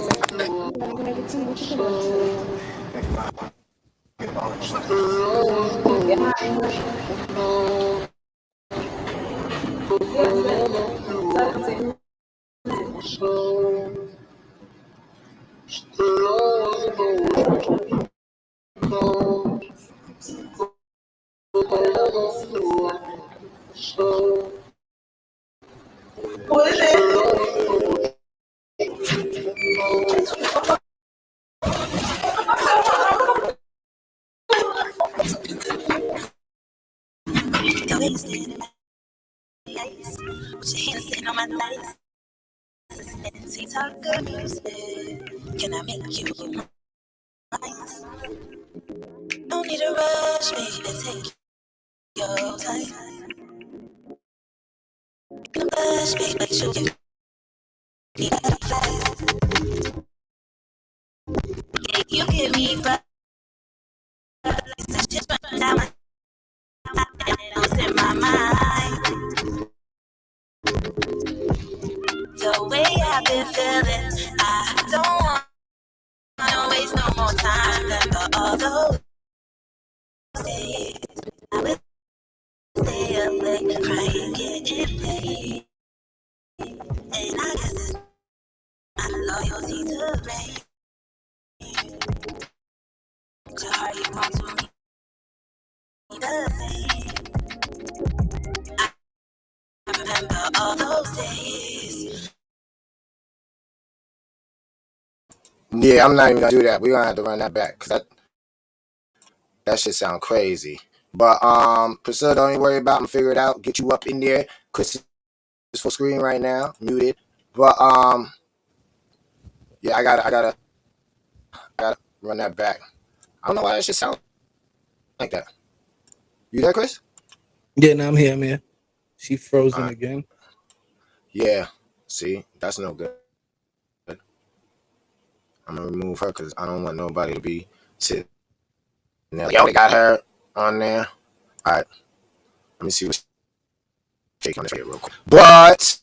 Can I make you mine? No need to rush, baby, take your time. No rush, baby, make sure you get fast. Yeah, you give me fast. It's just one time I lost in my mind. The way I've been feeling, I don't wanna waste no more time. Remember all those days I would stay up late, crying, getting paid. And I guess it's my loyalty to blame. To heart you want to me the same. I remember all those days. Yeah, I'm not even gonna do that. We're gonna have to run that back because that shit sound crazy. But Priscilla, don't even worry about it. I'm gonna figure it out. Get you up in there. Chris is full screen right now, muted. But yeah, I gotta run that back. I don't know why that shit sound like that. You there, Chris? Yeah, no, I'm here. I'm here. She frozen Right. again. Yeah. See, that's no good. I'm gonna remove her because I don't want nobody to be sitting there. Yo, we got her on there. All right. Let me see what's shaking on this here real quick. But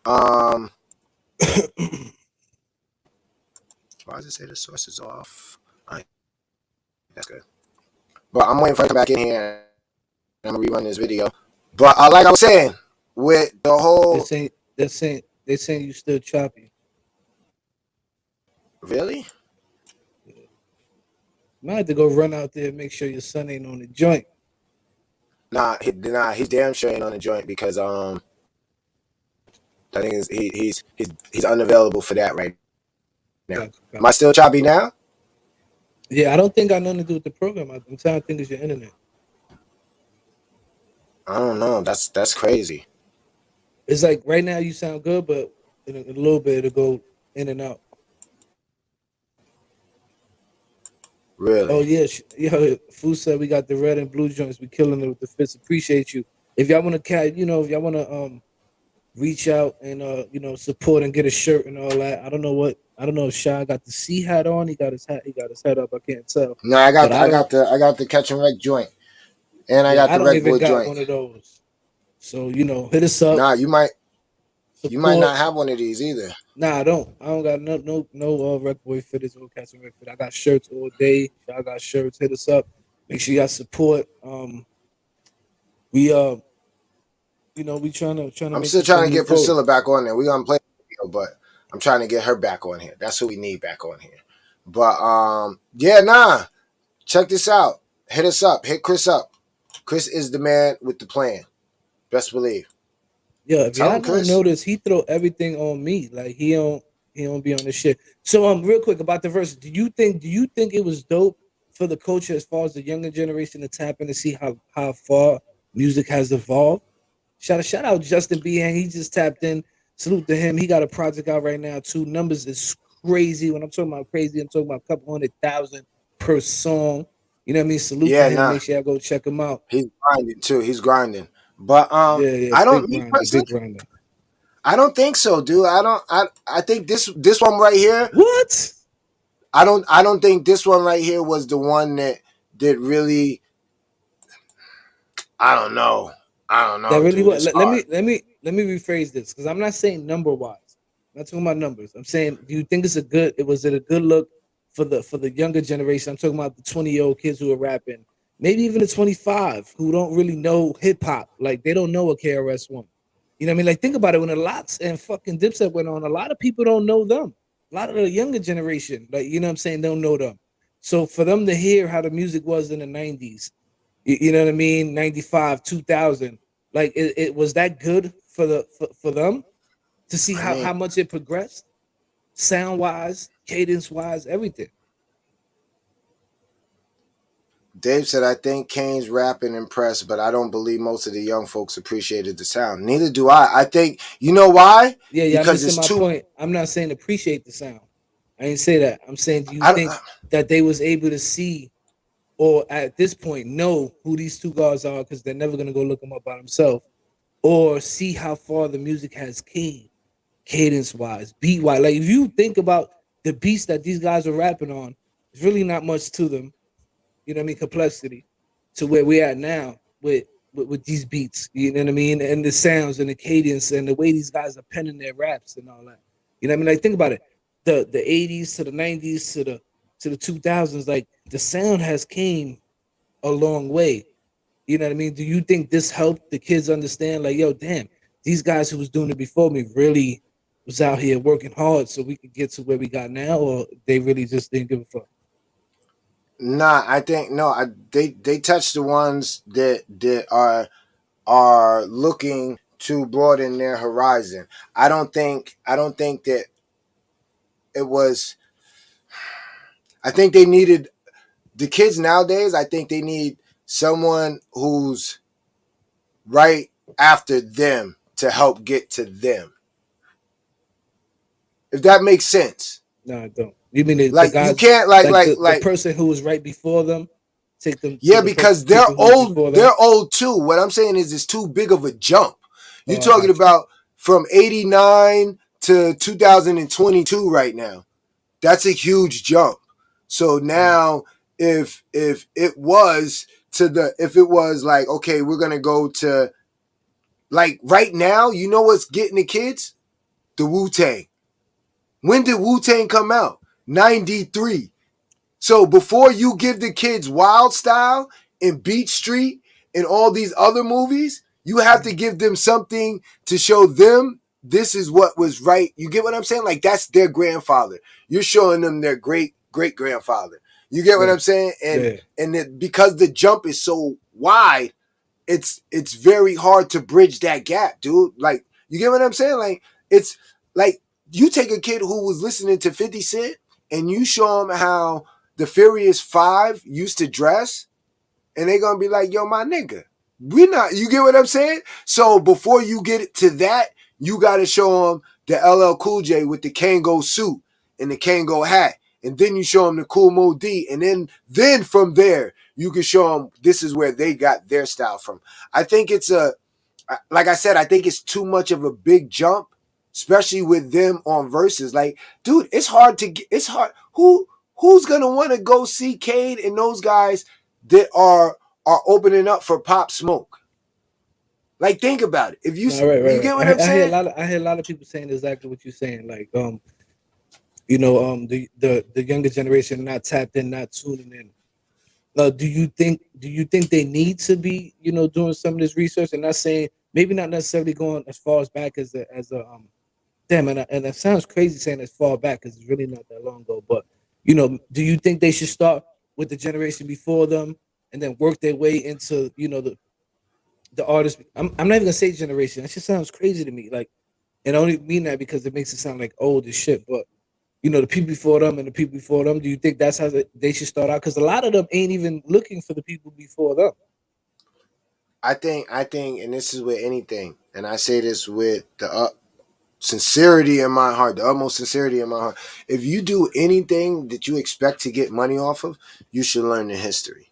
why does it say the source is off? All right. That's good. But I'm waiting for her to come back in here. I'm gonna rerun this video. But like I was saying, with the whole They're saying you still choppy. really? Might have to go run out there and make sure your son ain't on the joint. Nah, he's damn sure ain't on the joint because I think he's unavailable for that right now. Gotcha. Am I still choppy now? Yeah, I don't think I got nothing to do with the program. I'm trying to think it's your internet. I don't know. That's crazy. It's like right now you sound good, but in a little bit it'll go in and out. Really? Oh yeah, Fu said we got the red and blue joints. We killing it with the fits. Appreciate you. If y'all want to if y'all want to reach out and support and get a shirt and all that. I don't know if Shy got the C hat on. He got his hat up. I can't tell. No, I got the catch and wreck joint, and I got I the don't wreck even boy got joint. one of those. So hit us up. Nah, you might Support. not have one of these either. Nah, I don't got no rec boy fitters or catch and rec fit. I got shirts all day. Y'all got shirts. Hit us up. Make sure y'all support. We trying to. I'm make still this trying thing to get move forward. Priscilla back on there. We're gonna play the video, but I'm trying to get her back on here. That's who we need back on here. But yeah, nah. Check this out. Hit us up. Hit Chris up. Chris is the man with the plan. Best believe. Yeah, if Tell y'all him, don't Chris. notice, he throw everything on me. Like he don't be on this shit. So real quick about the verse. Do you think it was dope for the culture as far as the younger generation to tap in and see how far music has evolved? Shout out Justin B. And he just tapped in. Salute to him. He got a project out right now too. Numbers is crazy. When I'm talking about crazy, I'm talking about a couple 100,000 per song. You know what I mean? Salute to him. Nah. Make sure y'all go check him out. He's grinding too. He's grinding. But Yeah, I don't, big me grinder, personally, big grinder. I don't think so, dude. I think this one right here. What? I don't think this one right here was the one that really. I don't know. I don't That know, really dude. what? It's Let hard. me rephrase this because I'm not saying number wise. I'm not talking about numbers. I'm saying, do you think it's a good? Was it a good look for the younger generation? I'm talking about the 20-year-old kids who are rapping, maybe even the 25 who don't really know hip hop. Like they don't know what KRS One. You know what I mean? Like think about it. When the Lots and fucking Dipset went on, a lot of people don't know them. A lot of the younger generation, like you know what I'm saying, don't know them. So for them to hear how the music was in the 90s, you know what I mean? 95, 2000. Like it was that good for for them to see I how mean, much it progressed, sound wise, cadence wise, everything. Dave said, I think Kane's rapping impressed, but I don't believe most of the young folks appreciated the sound. Neither do I. I think, you know why? Yeah, I'm Because missing it's my too, point. I'm not saying appreciate the sound. I didn't say that. I'm saying, do you I, think that they was able to see or at this point know who these two guys are because they're never gonna go look them up by themselves, or see how far the music has came, cadence wise, beat wise. Like if you think about the beats that these guys are rapping on, it's really not much to them. You know what I mean? Complexity to where we're at now with these beats. You know what I mean? And the sounds and the cadence and the way these guys are penning their raps and all that. You know what I mean? Like think about it. The 80s to the 90s to the 2000s, like the sound has came a long way. You know what I mean? Do you think this helped the kids understand, like, yo, damn, these guys who was doing it before me really was out here working hard so we could get to where we got now, or they really just didn't give a fuck? nah, I think, no, they touch the ones that are looking to broaden their horizon. I don't think that it was, I think they needed, the kids nowadays, I think they need someone who's right after them to help get to them. If that makes sense. No, I don't. You mean the Like you guys, can't like the like person who was right before them, take them to yeah, the because people who was before them? They're old too. What I'm saying is it's too big of a jump. You're Oh, I talking got you. about from 89 to 2022 right now. That's a huge jump. So Mm. now if it was to the, if it was like, okay, we're gonna go to, like right now, you know what's getting the kids? The Wu-Tang. When did Wu-Tang come out? 93. So before you give the kids Wild Style and Beat Street and all these other movies, you have to give them something to show them this is what was right. You get what I'm saying? Like that's their grandfather. You're showing them their great grandfather. You get what Right. I'm saying? Yeah. Because the jump is so wide, it's very hard to bridge that gap, dude. Like you get what I'm saying? Like it's like you take a kid who was listening to 50 Cent and you show him how the Furious Five used to dress, and they're gonna be like, "Yo, my nigga, we not." You get what I'm saying? So before you get to that, you got to show them the LL Cool J with the Kango suit and the Kango hat, and then you show them the Cool Mo D, and then from there you can show them this is where they got their style from. I think it's a, like I said, I think it's too much of a big jump, especially with them on verses. Like, dude, it's hard to get. It's hard. Who's gonna want to go see Cade and those guys that are opening up for Pop Smoke? Like, think about it. If you No, right, you right, get what right. I'm I hear a saying? lot of people saying exactly what you're saying. Like, the younger generation not tapped in, not tuning in. Do you think they need to be, doing some of this research and not saying maybe not necessarily going as far as back as a damn, and it sounds crazy saying as far back because it's really not that long ago. But do you think they should start with the generation before them and then work their way into the artist? I'm not even gonna say generation. That just sounds crazy to me. Like, and I only mean that because it makes it sound like old as shit. But the people before them and the people before them. Do you think that's how they should start out? Because a lot of them ain't even looking for the people before them. I think, and this is with anything, and I say this with the sincerity in my heart, the utmost sincerity in my heart. If you do anything that you expect to get money off of, you should learn the history.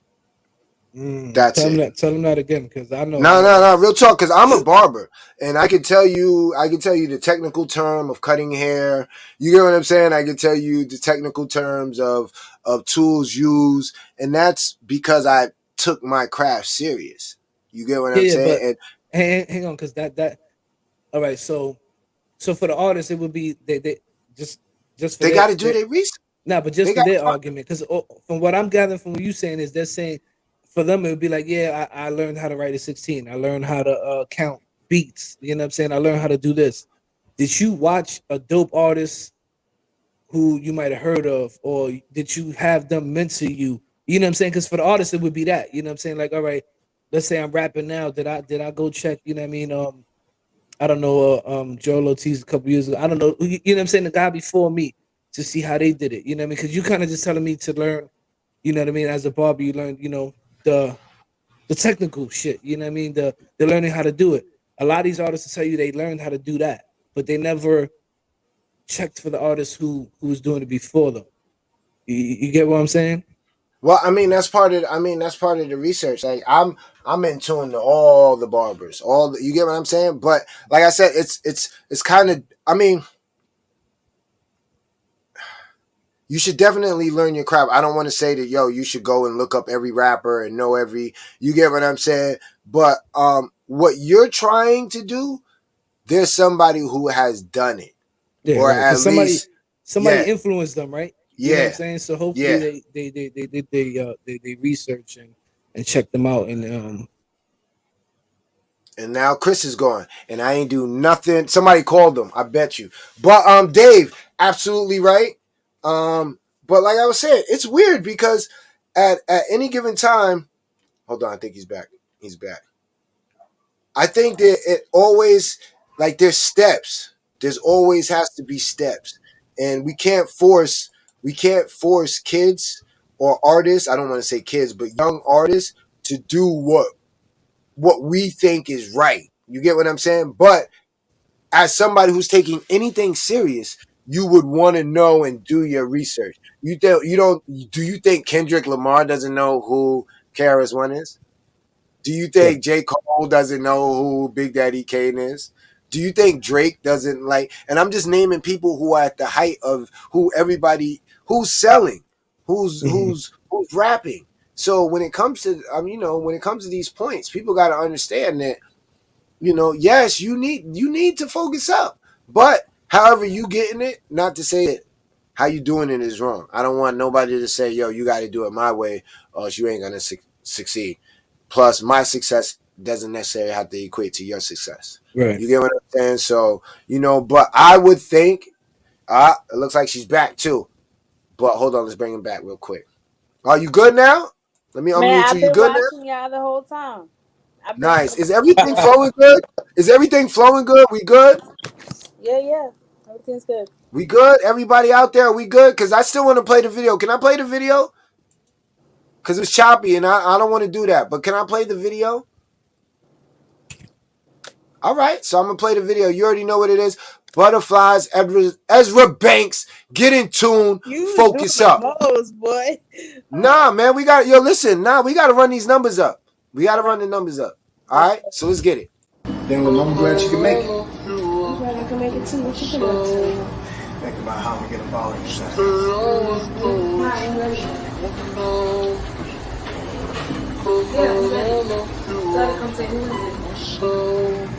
That's tell him it. that. Tell him that again, because I know. No. Real talk, because I'm a barber, and I can tell you the technical term of cutting hair. You get what I'm saying? I can tell you the technical terms of tools used, and that's because I took my craft serious. You get what I'm saying? But hang on, because that. All right, so for the artists, it would be they just for they got to do their research. No, but just for their argument, because from what I'm gathering from what you're saying is they're saying for them it would be like, yeah, I learned how to write a 16. I learned how to count beats. You know what I'm saying? I learned how to do this. Did you watch a dope artist who you might have heard of, or did you have them mentor you? You know what I'm saying? Because for the artist, it would be that. You know what I'm saying? Like, all right, let's say I'm rapping now. Did I go check? You know what I mean? I don't know. Joel Ortiz a couple years ago. I don't know. You know what I'm saying? The guy before me, to see how they did it. You know what I mean? Because you kind of just telling me to learn. You know what I mean? As a barber, you learn. You know the technical shit. You know what I mean? The learning how to do it. A lot of these artists will tell you they learned how to do that, but they never checked for the artist who was doing it before them. You get what I'm saying? Well, I mean that's part of the research. Like I'm in tune to all the barbers, you get what I'm saying? But like I said, it's kind of, I mean, you should definitely learn your craft. I don't want to say that you should go and look up every rapper and know you get what I'm saying? But what you're trying to do, there's somebody who has done it. Yeah, or right. at least somebody influenced them, right? You know what I'm Yeah. saying? So hopefully they did they research and check them out and now Chris is gone and I ain't do nothing. Somebody called him, I bet you. But Dave, absolutely right. But like I was saying, it's weird because at any given time, hold on, I think he's back. He's back. I think that it always, like, there's steps. There's always has to be steps. And we can't force kids or artists, I don't want to say kids, but young artists to do what we think is right. You get what I'm saying? But as somebody who's taking anything serious, you would want to know and do your research. Do you think Kendrick Lamar doesn't know who KRS-One is? Do you think J. Cole doesn't know who Big Daddy Kane is? Do you think Drake doesn't like? And I'm just naming people who are at the height of who's selling, who's rapping. So when it comes to when it comes to these points, people got to understand that yes, you need to focus up, but however you getting it, not to say that how you doing it is wrong. I don't want nobody to say, yo, you got to do it my way or else you ain't gonna succeed. Plus, my success doesn't necessarily have to equate to your success. right. You get what I'm saying? So, but I would think, it looks like she's back too. But hold on, let's bring him back real quick. Are you good now? Let me unmute you. You good now? I've been watching y'all the whole time. Nice. Is everything flowing good? Is everything flowing good? We good? Yeah. Everything's good. We good? Everybody out there, we good? Because I still want to play the video. Can I play the video? Because it's choppy and I don't want to do that. But can I play the video? All right. So I'm going to play the video. You already know what it is. Butterflies, Ezra Bankz, get in tune, focus up. Boy. Nah, man, we got to run these numbers up. We got to run the numbers up. All right. So let's get it. Then I'm glad you can make it. I'm glad I can make it too. What you can do? Think about how we get involved in yourself. I'm ready. Yeah, I'm ready. So I come say, who is it?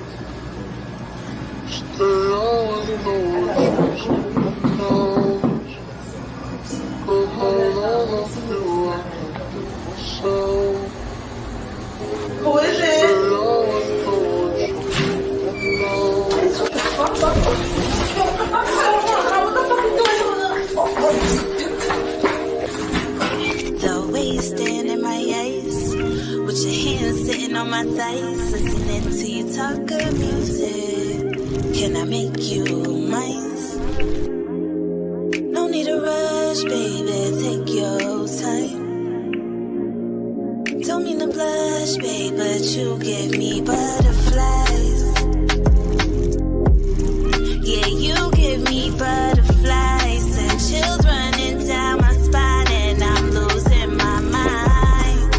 Who is it? The way you stand in my eyes, with your hands sitting on my thighs, listening to you talk good music. Can I make you mine? No need to rush, baby, take your time. Don't mean to blush, babe, but you give me butterflies. Yeah, you give me butterflies and chills running down my spine, and I'm losing my mind.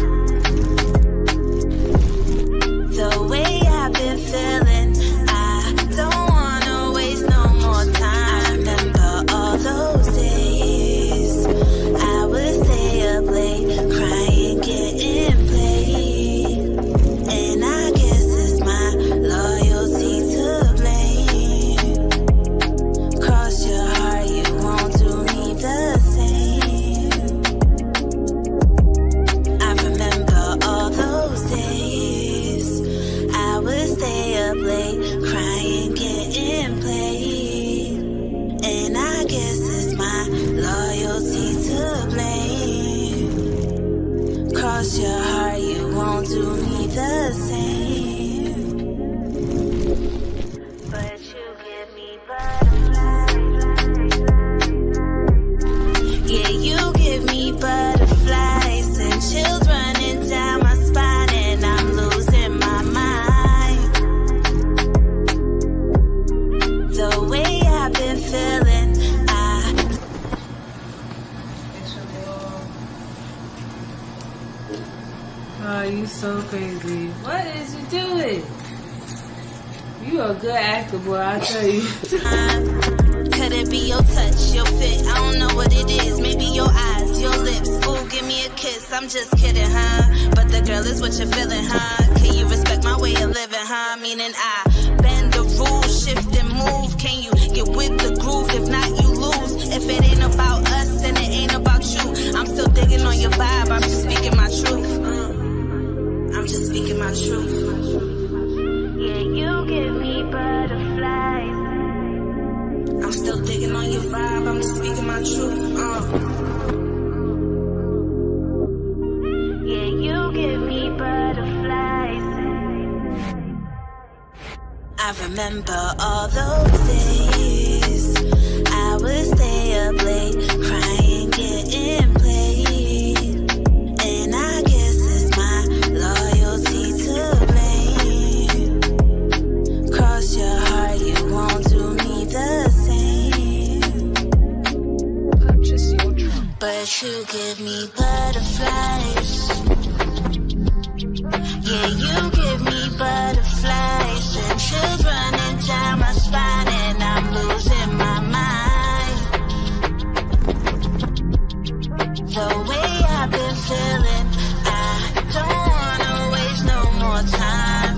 so crazy. What is you doing? You a good actor, boy, I tell you. Could it be your touch, your fit? I don't know what it is. Maybe your eyes, your lips. Ooh, give me a kiss. I'm just kidding, huh? But the girl is what you're feeling, huh? Can you respect my way of living, huh? Meaning I bend the rules, shift and move. Can you get with the groove? If not, you lose. If it ain't about us, then it ain't about you. I'm still digging on your vibe. I'm just speaking my truth. I'm just speaking my truth. Yeah, you give me butterflies. I'm still digging on your vibe, I'm just speaking my truth, Yeah, you give me butterflies. I remember all those days I would stay up late, crying, getting played. And I guess it's my loyalty to blame. Cross your heart, you won't do me the same. But you give me butterflies. Yeah, you give me butterflies. And chills running down my spine, and I'm losing my mind. The way I've been feeling, I don't wanna waste no more time.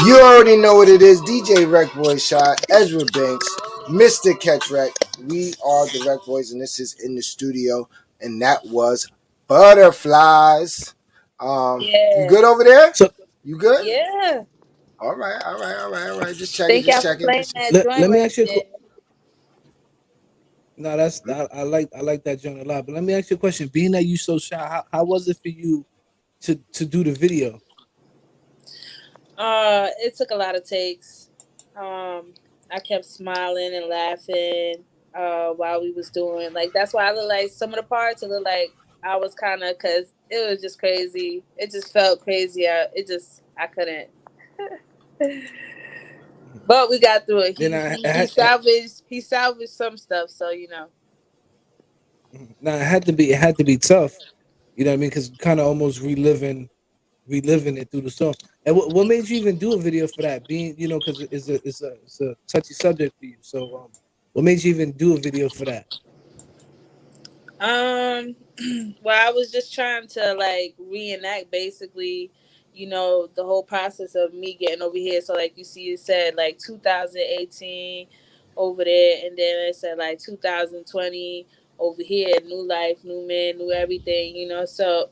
You already know what it is. DJ RecBoys shot, Ezra Bankz, Mr. Catch Rec. We are the RecBoys, and this is in the studio. And that was Butterflies. You good over there? So, You good? yeah. All right. Just checking, Thank y'all just for checking. playing that joint let me right ask you. there. No, I like that joint a lot. But let me ask you a question. Being that you so shy, how was it for you to do the video? It took a lot of takes. I kept smiling and laughing while we was doing. Like, that's why I look like some of the parts. It looked like I was kind of, because it was just crazy. It just felt crazy. I couldn't. But we got through it. He salvaged some stuff. So, you know. Now it had to be tough. You know what I mean? Because kind of almost reliving it through the song. And what made you even do a video for that? Being, you know, because it's a touchy subject for you. So what made you even do a video for that? Well, I was just trying to like reenact basically, you know, the whole process of me getting over here. So like you see, it said like 2018 over there, and then it said like 2020 over here, new life, new man, new everything, you know. So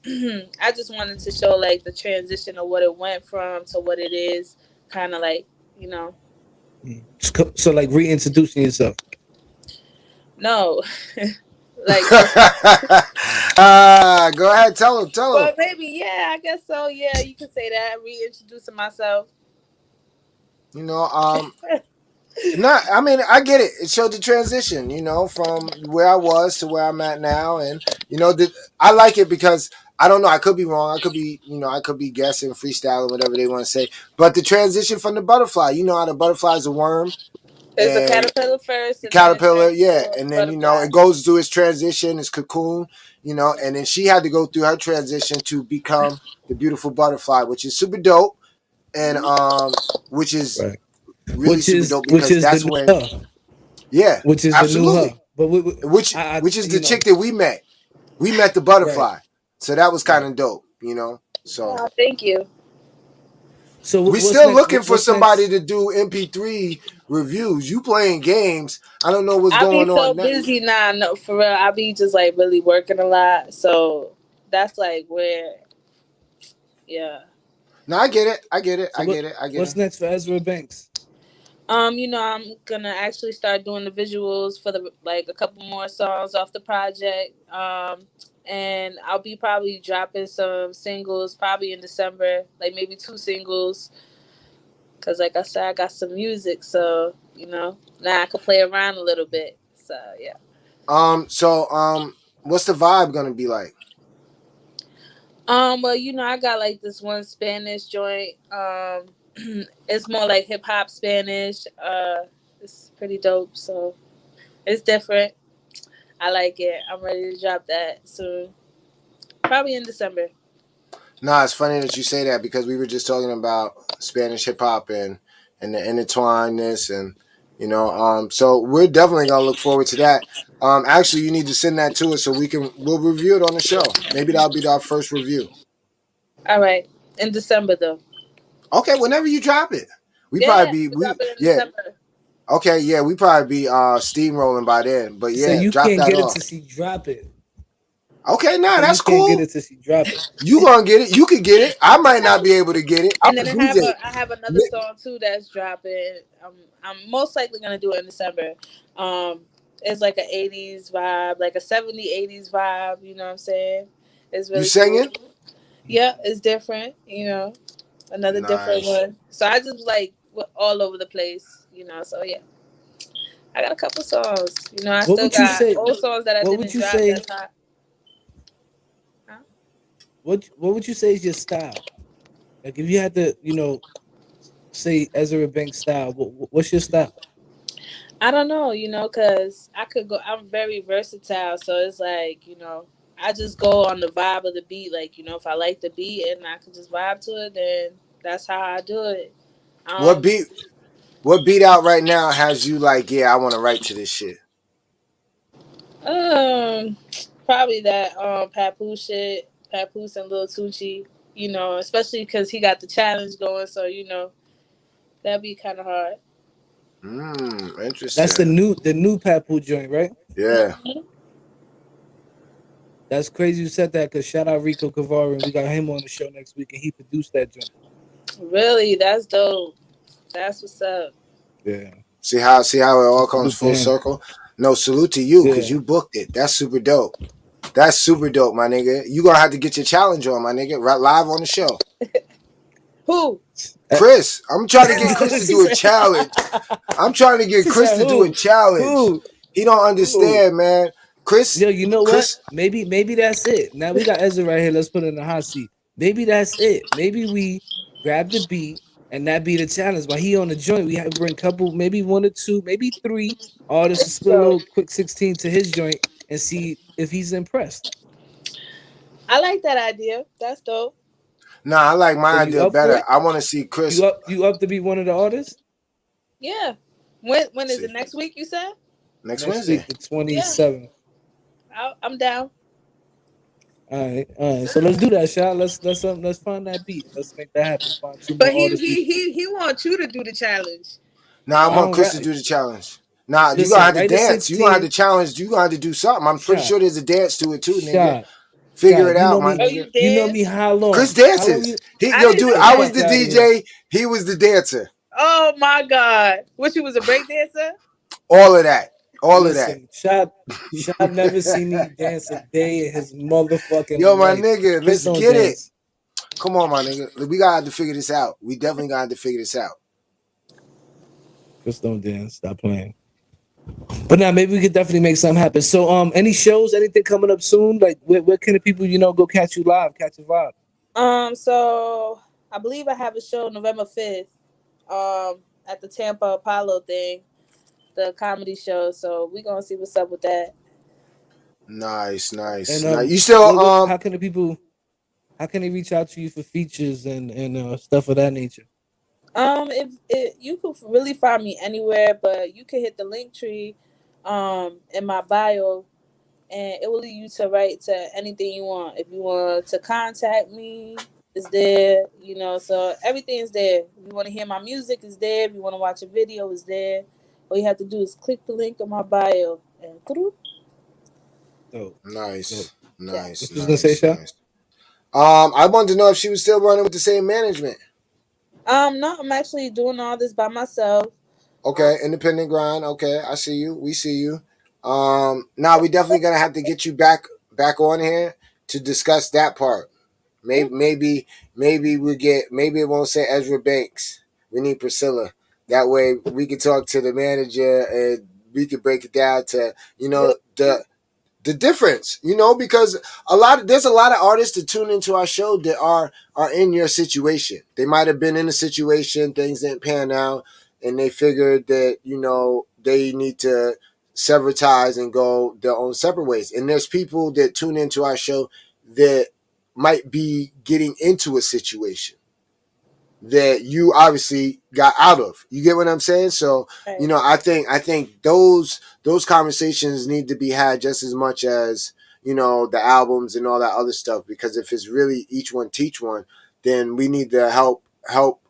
I just wanted to show like the transition of what it went from to what it is, kind of like, you know. So like reintroducing yourself. No. Like, go ahead, tell him. well, maybe, yeah, I guess so. Yeah, you can say that. Reintroducing myself. You know, not. I mean, I get it. It showed the transition, you know, from where I was to where I'm at now, and you know, I like it because I don't know. I could be wrong. I could be, you know, I could be guessing, freestyling, whatever they want to say. But the transition from the butterfly, you know, how the butterfly is a worm. There's a caterpillar first, and caterpillar, then and then you know it goes through its transition, its cocoon, you know, and then she had to go through her transition to become the beautiful butterfly, which is super dope, and which is right. really super dope because that's when, yeah, which is absolutely, the new her. But which is the chick that we met. We met the butterfly, right. so that was kind of dope, you know. So thank you. So we still looking for somebody to do MP3 reviews. You playing games? I don't know what's going on. I be so busy now. No, for real. I be just like really working a lot. So that's like where, yeah. No, I get it. What's next for Ezra Bankz? I'm gonna actually start doing the visuals for the like a couple more songs off the project. And I'll be probably dropping some singles probably in December, like maybe 2 singles. Cause like I said, I got some music, so now I can play around a little bit. So yeah. What's the vibe gonna be like? Well, I got like this one Spanish joint. It's more like hip hop Spanish. It's pretty dope. So it's different. I like it. I'm ready to drop that soon. Probably in December. Nah, it's funny that you say that because we were just talking about Spanish hip hop and the intertwinedness and so we're definitely gonna look forward to that. Actually, you need to send that to us so we'll review it on the show. Maybe that'll be our first review. All right, in December though. Okay, whenever you drop it, we Yeah, probably be we drop it in yeah. December. Okay, yeah, we probably be steamrolling by then. But So yeah, you drop can't that get it off. to see drop it. Okay, nah, So you that's can't get cool. it to see drop it. You gonna get it? You could get it. I might not be able to get it. I'm And a then DJ. I have another song too that's dropping. I'm most likely gonna do it in December. It's like an '80s vibe, like a '70s '80s vibe. You know what I'm saying? It's You really cool. singing? Yeah, it's different. Another different Nice. one. So I just like all over the place. So yeah, I got a couple songs. I What still would you got say? old songs that I What would didn't you drop. say? That's hot. Huh? What would you say is your style? Like if you had to, say Ezra Bankz style, what's your style? I don't know, because I could go. I'm very versatile, so it's like I just go on the vibe of the beat. Like if I like the beat and I can just vibe to it, then that's how I do it. What Um, beat? What beat out right now has you like? Yeah, I want to write to this shit. um, Probably that Papoose shit, Papoose and Lil Tucci. Especially because he got the challenge going, so that'd be kind of hard. That's the Interesting. new Papu joint, right? Yeah. That's crazy you said that because shout out Rico Cavar and we got him on the show next week and he produced that joint. Really, that's dope. That's what's up. Yeah. See how it all comes Salute to full him. circle. No, salute to you because Yeah. you booked it. That's super dope. That's super dope, my nigga. You gonna have to get your challenge on, my nigga. Right live on the show. Who? Chris, I'm trying to get Chris to She do a said- challenge. I'm trying to get She Chris said, to do a challenge. Who? He don't understand, man. Chris, Yo, you know what? Chris, Maybe that's it. Now we got Ezra right here. Let's put it in the hot seat. Maybe that's it. Maybe we grab the beat and that be the challenge. While he on the joint, we have to bring a couple, maybe 1 or 2, maybe 3 artists to split a So little quick 16 to his joint and see if he's impressed. I like that idea. That's dope. nah, I like my So you idea up for better. it? I want to see Chris You up to be one of the artists? Yeah. When is see, it? Next week? You said? next Next Wednesday. week, the 27th. I'm down. All right. So let's do that, shot. Let's find that beat. Let's make that happen. Find 2 But more artists. he wants you to do the challenge. Nah, I I want don't Chris rap. to do the challenge. Nah, you Listen, gonna have to right to dance. You gonna have to 16. challenge. You gonna have to do something. I'm pretty Shot. sure there's a dance to it too, nigga. Shot. Figure it You know out, my me. Oh, nigga. You know me. How long? Chris How long dances. you? I Yo, didn't dude, know I that. was the Fuck outta DJ. He was the dancer. Oh my God! What, you was a break dancer? All of that. All of that. Listen, Shot never seen me dance a day in his motherfucking Yo, my life. nigga, Chris let's don't get it. dance. Come on, my nigga. We gotta have to figure this out. We definitely gotta have to figure this out. Chris don't dance. Stop playing. But now maybe we could definitely make something happen. So any shows, anything coming up soon? Like where can the people go catch you live, catch a vibe? So I believe I have a show November 5th. At the Tampa Apollo thing, the comedy show. So we gonna see what's up with that. Nice. And You still how can they reach out to you for features and stuff of that nature? If you could really find me anywhere, but you can hit the link tree, in my bio, and it will lead you to write to anything you want. If you want to contact me, it's there. So everything's there. If you want to hear my music, it's there. If you want to watch a video, it's there. All you have to do is click the link in my bio and. nice. What you was gonna say, Sha? I wanted to know if she was still running with the same management. No, I'm actually doing all this by myself. Okay, independent grind. Okay, I see you. We see you. Now we definitely gonna have to get you back on here to discuss that part. Maybe we get, maybe it won't say Ezra Bankz. We need Priscilla. That way we can talk to the manager and we can break it down to the difference, because there's a lot of artists that tune into our show that are in your situation. They might have been in a situation, things didn't pan out, and they figured that they need to sever ties and go their own separate ways. And there's people that tune into our show that might be getting into a situation that you obviously got out of. You get what I'm saying? So, Right. I think those conversations need to be had just as much as, the albums and all that other stuff, because if it's really each one teach one, then we need to help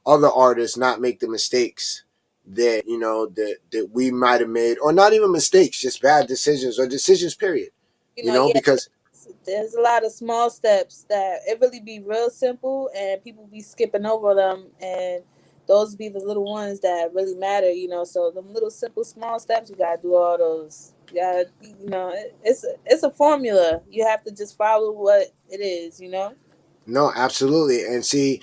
other artists not make the mistakes that, that we might have made, or not even mistakes, just bad decisions or decisions period. Yeah, Because there's a lot of small steps that it really be real simple and people be skipping over them, and those be the little ones that really matter, so them little simple small steps, you gotta do all those. You gotta, it's a formula. You have to just follow what it is. No, absolutely. And see,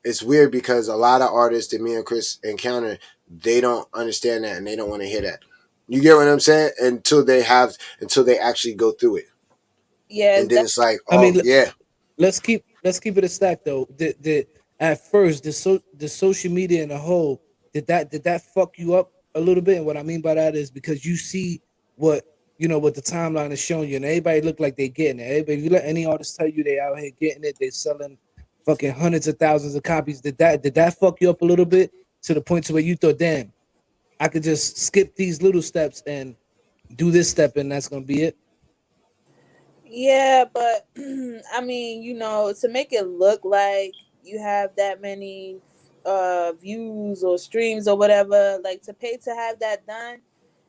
it's weird because a lot of artists that me and Chris encounter, they don't understand that and they don't want to hear that. You get what I'm saying? Until they actually go through it. Yeah, And then it's like, I oh mean, yeah. let's keep it a stack though. The at first the social media in a whole, did that fuck you up a little bit? And what I mean by that is because you see what what the timeline is showing you, and everybody look like they getting it. Everybody, if you let any artist tell you they out here getting it, they selling fucking hundreds of thousands of copies. Did that fuck you up a little bit to the point to where you thought, damn, I could just skip these little steps and do this step, and that's gonna be it? yeah, but I mean, to make it look like you have that many views or streams or whatever, like to pay to have that done.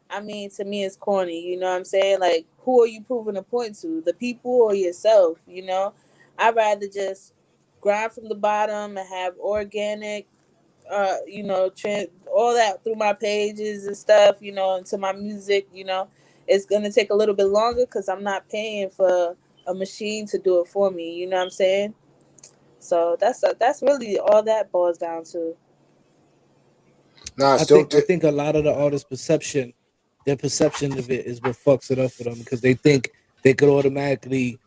I mean, to me, it's corny. You know what I'm saying? Like, who are you proving a point to? The people or yourself? I'd rather just grind from the bottom and have organic, all that through my pages and stuff, into my music. It's going to take a little bit longer because I'm not paying for a machine to do it for me. You know what I'm saying? So that's really all that boils down to. No, I still think I think a lot of the artists' perception, their perception of it is what fucks it up for them because they think they could automatically,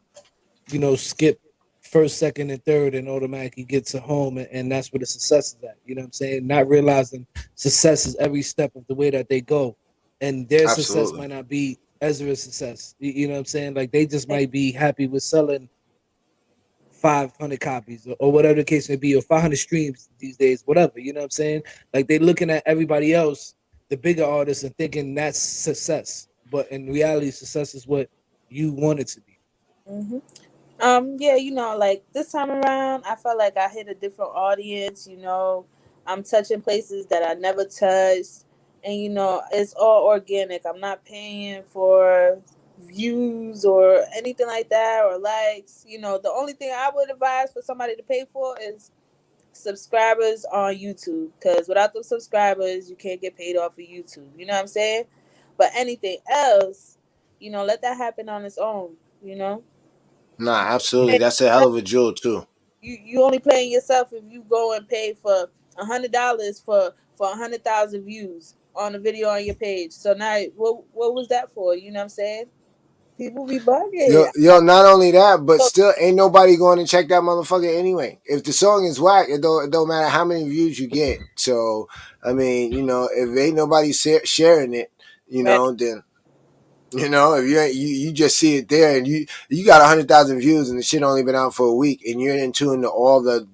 skip first, second, and third and automatically get to home, and that's where the success is at. You know what I'm saying? Not realizing success is every step of the way that they go, and their success absolutely. might not be Ezra's success. You know what I'm saying? Like they just might be happy with selling 500 copies or whatever the case may be, or 500 streams these days, whatever. You know what I'm saying? Like they looking at everybody else, the bigger artists, and thinking that's success. But in reality, success is what you want it to be. hmm yeah, like this time around, I felt like I hit a different audience. I'm touching places that I never touched, and it's all organic. I'm not paying for views or anything like that or likes. The only thing I would advise for somebody to pay for is subscribers on YouTube, because without the subscribers, you can't get paid off of YouTube. You know what I'm saying? But anything else, let that happen on its own. You know. Nah, absolutely. That's a hell of a jewel too. You only playing yourself if you go and pay for $100 for 100,000 views on a video on your page. So now, what was that for? You know what I'm saying? People be bugging. Yo, not only that, but So, still ain't nobody going to check that motherfucker anyway. If the song is whack, it don't matter how many views you get. So, I mean, if ain't nobody sharing it, right. then if you ain't, you just see it there, and you got 100,000 views, and the shit only been out for a week, and you're in tune to all the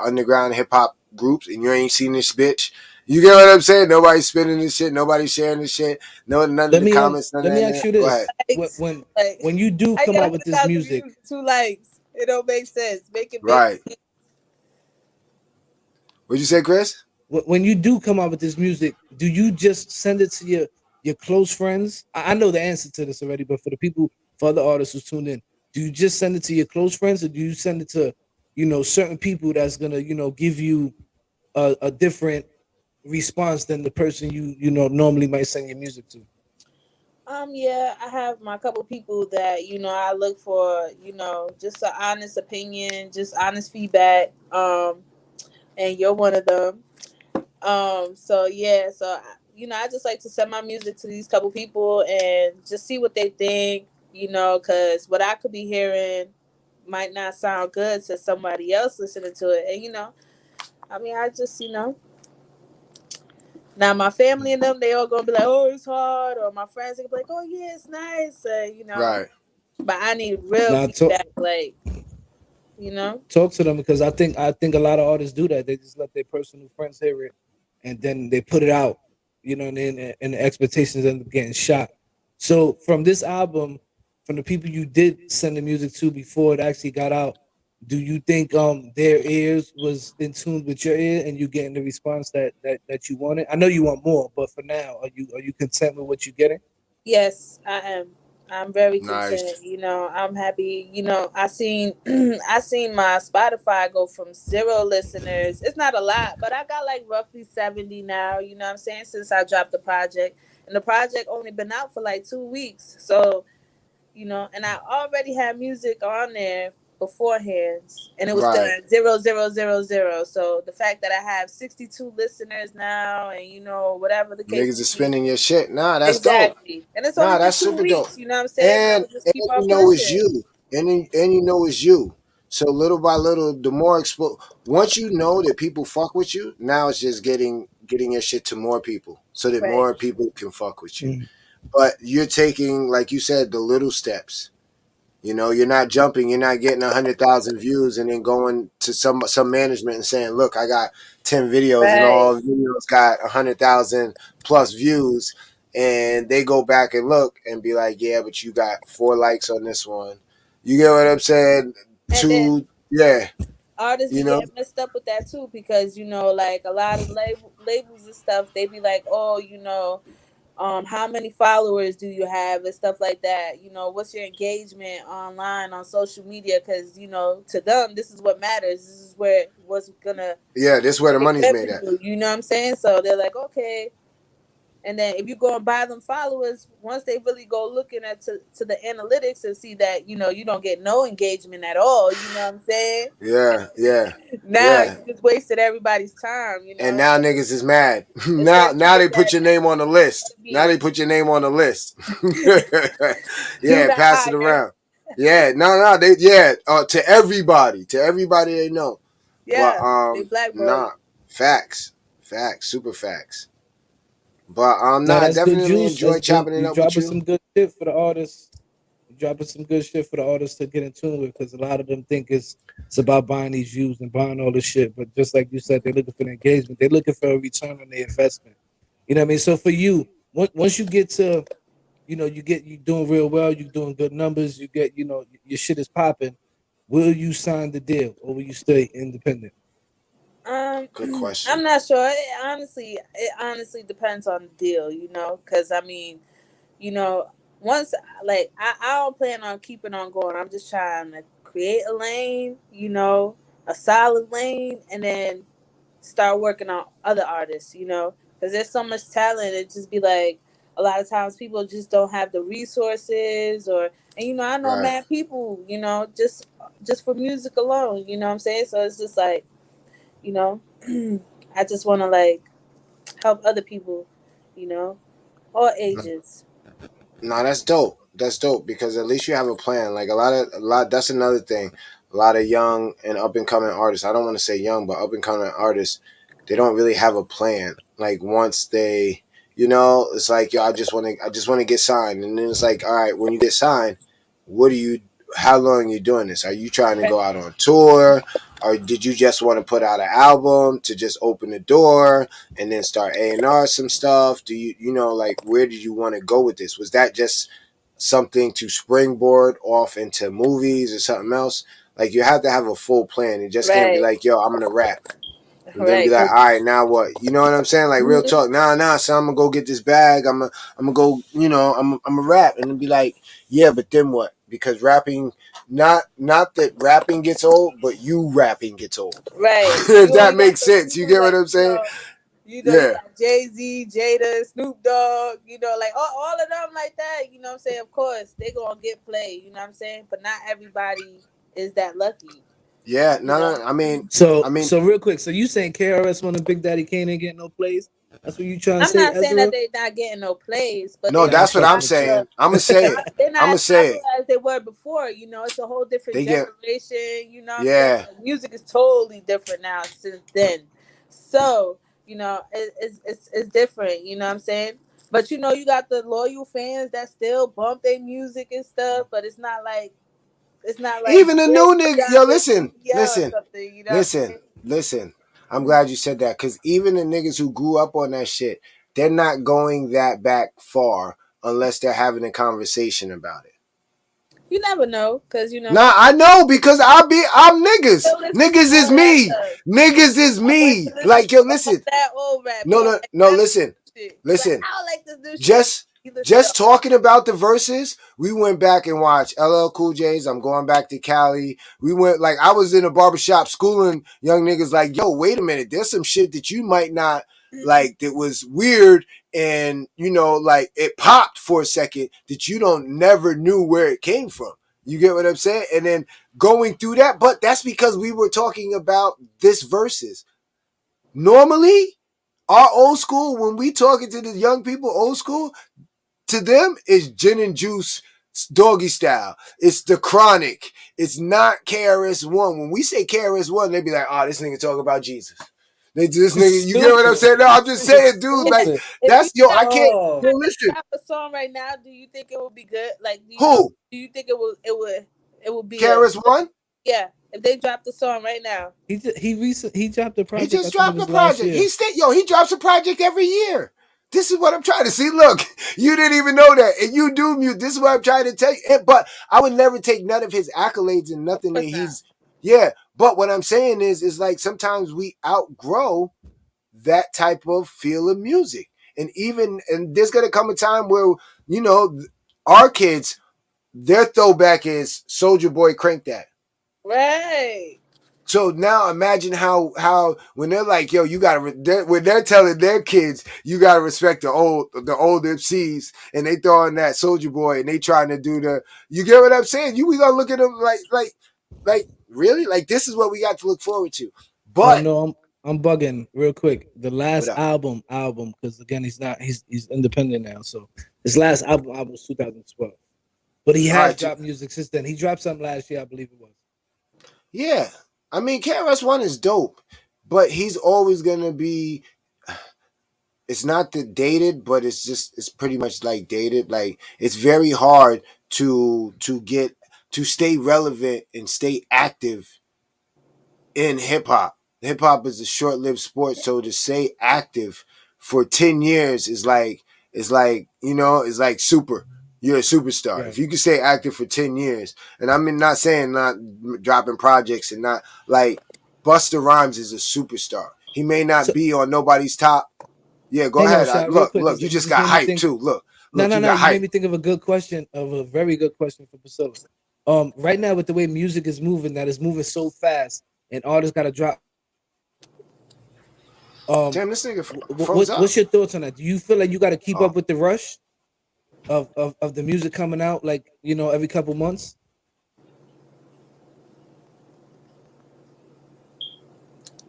underground hip hop groups, and you ain't seen this bitch. You get what I'm saying? Nobody's spinning this shit. Nobody's sharing this shit. No, none of Let the me comments, none of let me ask that. you Go ahead. this: Likes, when like, when you do I come get out with this 100,000 music, views, 2 likes. It don't make sense. Make it make Right. What'd you say, Chris? when you do come out with this music, do you just send it to your close friends? I know the answer to this already, but for other artists who tune in, do you just send it to your close friends, or do you send it to certain people that's gonna give you a different response than the person you know normally might send your music to? Yeah, I have my couple people that I look for, just an honest opinion, just honest feedback. And you're one of them. So yeah, I just like to send my music to these couple people and just see what they think, because what I could be hearing might not sound good to somebody else listening to it, and I mean, I just now my family and them, they all gonna be like, oh, it's hard, or my friends are gonna be like, oh yeah, it's nice, Right. but I need real Now feedback, like, you know. talk to them, because I think a lot of artists do that. They just let their personal friends hear it, and then they put it out. You know, and the expectations end up getting shot. So from this album, from the people you did send the music to before it actually got out, do you think their ears was in tune with your ear and you getting the response that you wanted? I know you want more, but for now, are you content with what you're getting? Yes, I am. I'm very content. Nice. I'm happy. I seen I seen my Spotify go from 0 listeners. It's not a lot, but I got like roughly 70 now, you know what I'm saying, since I dropped the project. And the project only been out for like 2 weeks. So, and I already had music on there beforehand, and it was still Right. at 0 0 0 0. So the fact that I have 62 listeners now, and whatever the case Niggas may is be. spinning your shit. Nah, that's dope. Exactly. And it's only Nah, been that's two super dope. weeks, you know what I'm saying? I would just And keep on you know it's pushing. you. And you know it's you. So little by little, the more once you know that people fuck with you, now it's just getting your shit to more people so that Right. more people can fuck with you. Mm. But you're taking, like you said, the little steps. You're not jumping. You're not getting 100,000 views and then going to some management and saying, "Look, I got 10 videos and Right. all videos got 100,000 plus views," and they go back and look and be like, "Yeah, but you got 4 likes on this one." You get what I'm saying? And then Yeah, artists you be know, getting messed up with that too, because like a lot of labels and stuff, they be like, oh, how many followers do you have and stuff like that. What's your engagement online on social media? Because to them, this is what matters. This is what's gonna yeah. This is where the make money's made at. revenue. You know what I'm saying? So they're like, okay. And then if you go and buy them followers, once they really go looking at to the analytics and see that you don't get no engagement at all, you know what I'm saying? Yeah, yeah, Now yeah. you just wasted everybody's time, And now niggas is mad. now, especially now with they put that your name on the list. Now beat. they put your name on the list. Do Yeah, not pass it hire. around. Yeah, no, they to everybody they know. But Yeah, they blackball nah, you. facts, super facts. But Now I that's good definitely juice. That's enjoy good. chopping it You up with dropping you. some good shit for the artists. You dropping some good shit for the artists to get in tune with, because a lot of them think it's about buying these views and buying all this shit. But just like you said, they're looking for the engagement. They're looking for a return on their investment. You know what I mean? So for you, once you get to, you doing real well, you doing good numbers, you get, your shit is popping. Will you sign the deal or will you stay independent? Good question. I'm not sure. It honestly depends on the deal, because I mean, you know, once like I don't plan on keeping on going. I'm just trying to create a lane, a solid lane, and then start working on other artists, because there's so much talent. It just be like a lot of times people just don't have the resources, and I know Right. mad people, just for music alone, you know what I'm saying? So it's just like, you know, I just want to like help other people, you know, all ages. No, that's dope. That's dope because at least you have a plan. Like a lot. That's another thing. A lot of young and up and coming artists. I don't want to say young, but up and coming artists, they don't really have a plan. Like once they, it's like yo, I just want to get signed, and then it's like, all right, when you get signed, what do you? How long are you doing this? Are you trying to Right. go out on tour, or did you just want to put out an album to just open the door? And then start A&R some stuff? Do like where did you want to go with this? Was that just something to springboard off into movies or something else? Like you have to have a full plan. It just can't be Right. like, yo, I'm gonna rap. And then be Right. like, all right, now what? You know what I'm saying? Like real talk. Nah. So I'm gonna go get this bag. I'm gonna go. I'm a rap. And then be like, yeah, but then what? Because rapping, not that rapping gets old, but you rapping gets old. Right. If You that only got makes so sense, you few, get what like, I'm saying? You know, you Yeah. got Jay-Z, Jada, Snoop Dogg, you know, like all of them like that, you know what I'm saying? Of course, they gonna get played, you know what I'm saying? But not everybody is that lucky, Yeah. you No, know? no. I mean, So real quick, so you saying KRS One and Big Daddy Kane ain't getting no plays? That's what you trying to I'm say, not saying that Ezra? they not getting no plays, but no, they Nah, I'm that's not what I'm fucking with you. saying. I'm gonna say it. they're I'm not gonna as say it. popular as they were before. You know, it's a whole different They get. generation. You know what I'm saying? Yeah. Like, music is totally different now since then. So you know, it's different. You know what I'm saying? But you know, you got the loyal fans that still bump their music and stuff. But it's not like Even the Drake, new nigga. Yo, Beyonce, listen, or listen, something. You know what I'm listen, saying? listen. I'm glad you said that because even the niggas who grew up on that shit, they're not going that back far unless they're having a conversation about it. You never know, cause you know Nah, I know because I'm niggas. still listen to Niggas is all that me. stuff. Niggas is I want to me. listen Like, yo, to all listen. that old rap. You No, don't no, like no, that listen. shit. You like, Listen. I don't like this new shit. Just You listen to just talking about the verses, we went back and watched LL Cool J's. I'm going back to Cali. We went like I was in a barbershop schooling young niggas like, yo, wait a minute, there's some shit that you might not like that was weird and you know, like it popped for a second that you don't never knew where it came from. You get what I'm saying? And then going through that, but that's because we were talking about this verses. Normally, our old school, when we talking to the young people, old school, to them is gin and juice doggy style. It's the chronic. It's not KRS-One. When we say KRS-One, they be like, oh, this nigga talking about Jesus. They this nigga, you get what I'm Stupid. saying? No, I'm just This is saying, dude, like stupid. if you that's yo, drop, I can't Oh, yo, if you listen. drop a song right now, do you think it would be good? Like, Who? do you think it would be a KRS-One? yeah? If they dropped the song right now, he dropped the He project. I just think it dropped a was last project. year. He drops a project every year. This is what I'm trying to see. Look, you didn't even know that. And you do mute. This is what I'm trying to tell you. But I would never take none of his accolades and of nothing that course not. he's yeah. But what I'm saying is like sometimes we outgrow that type of feel of music. And there's gonna come a time where, you know, our kids, their throwback is Soldier Boy Crank That. Right. So now imagine how when they're like, yo, you gotta when they're telling their kids you gotta respect the old MCs and they throwing that Soldier Boy and they trying to do the you get what I'm saying? We gonna look at them like really like this is what we got to look forward to. Oh But no, I'm bugging real quick. The what last up? album because again he's independent now. So his last album was 2012, but he All has right, dropped music since then. He dropped something last year, I believe it was. yeah. I mean, KRS-One is dope, but he's always gonna be. It's not that dated, but it's pretty much like dated. Like it's very hard to stay relevant and stay active in hip hop. Hip hop is a short lived sport, so to stay active for 10 years is like it's like super. You're a superstar if Right. you can stay active for 10 years. And I'm not saying not dropping projects and not like Busta Rhymes is a superstar. He may not So be on nobody's top. Yeah, go hang on, ahead. shot real Look, quick look, because you it just just got made me hyped think. too. Look, No, look, no, you no. got You made hyped. me think of a good question, of a very good question for Priscilla. Right now with the way music is moving, that is moving so fast, and artists got to drop. Damn, this nigga froze up. What's your thoughts on that? Do you feel like you got to keep Oh, up with the rush of the music coming out, like every couple months?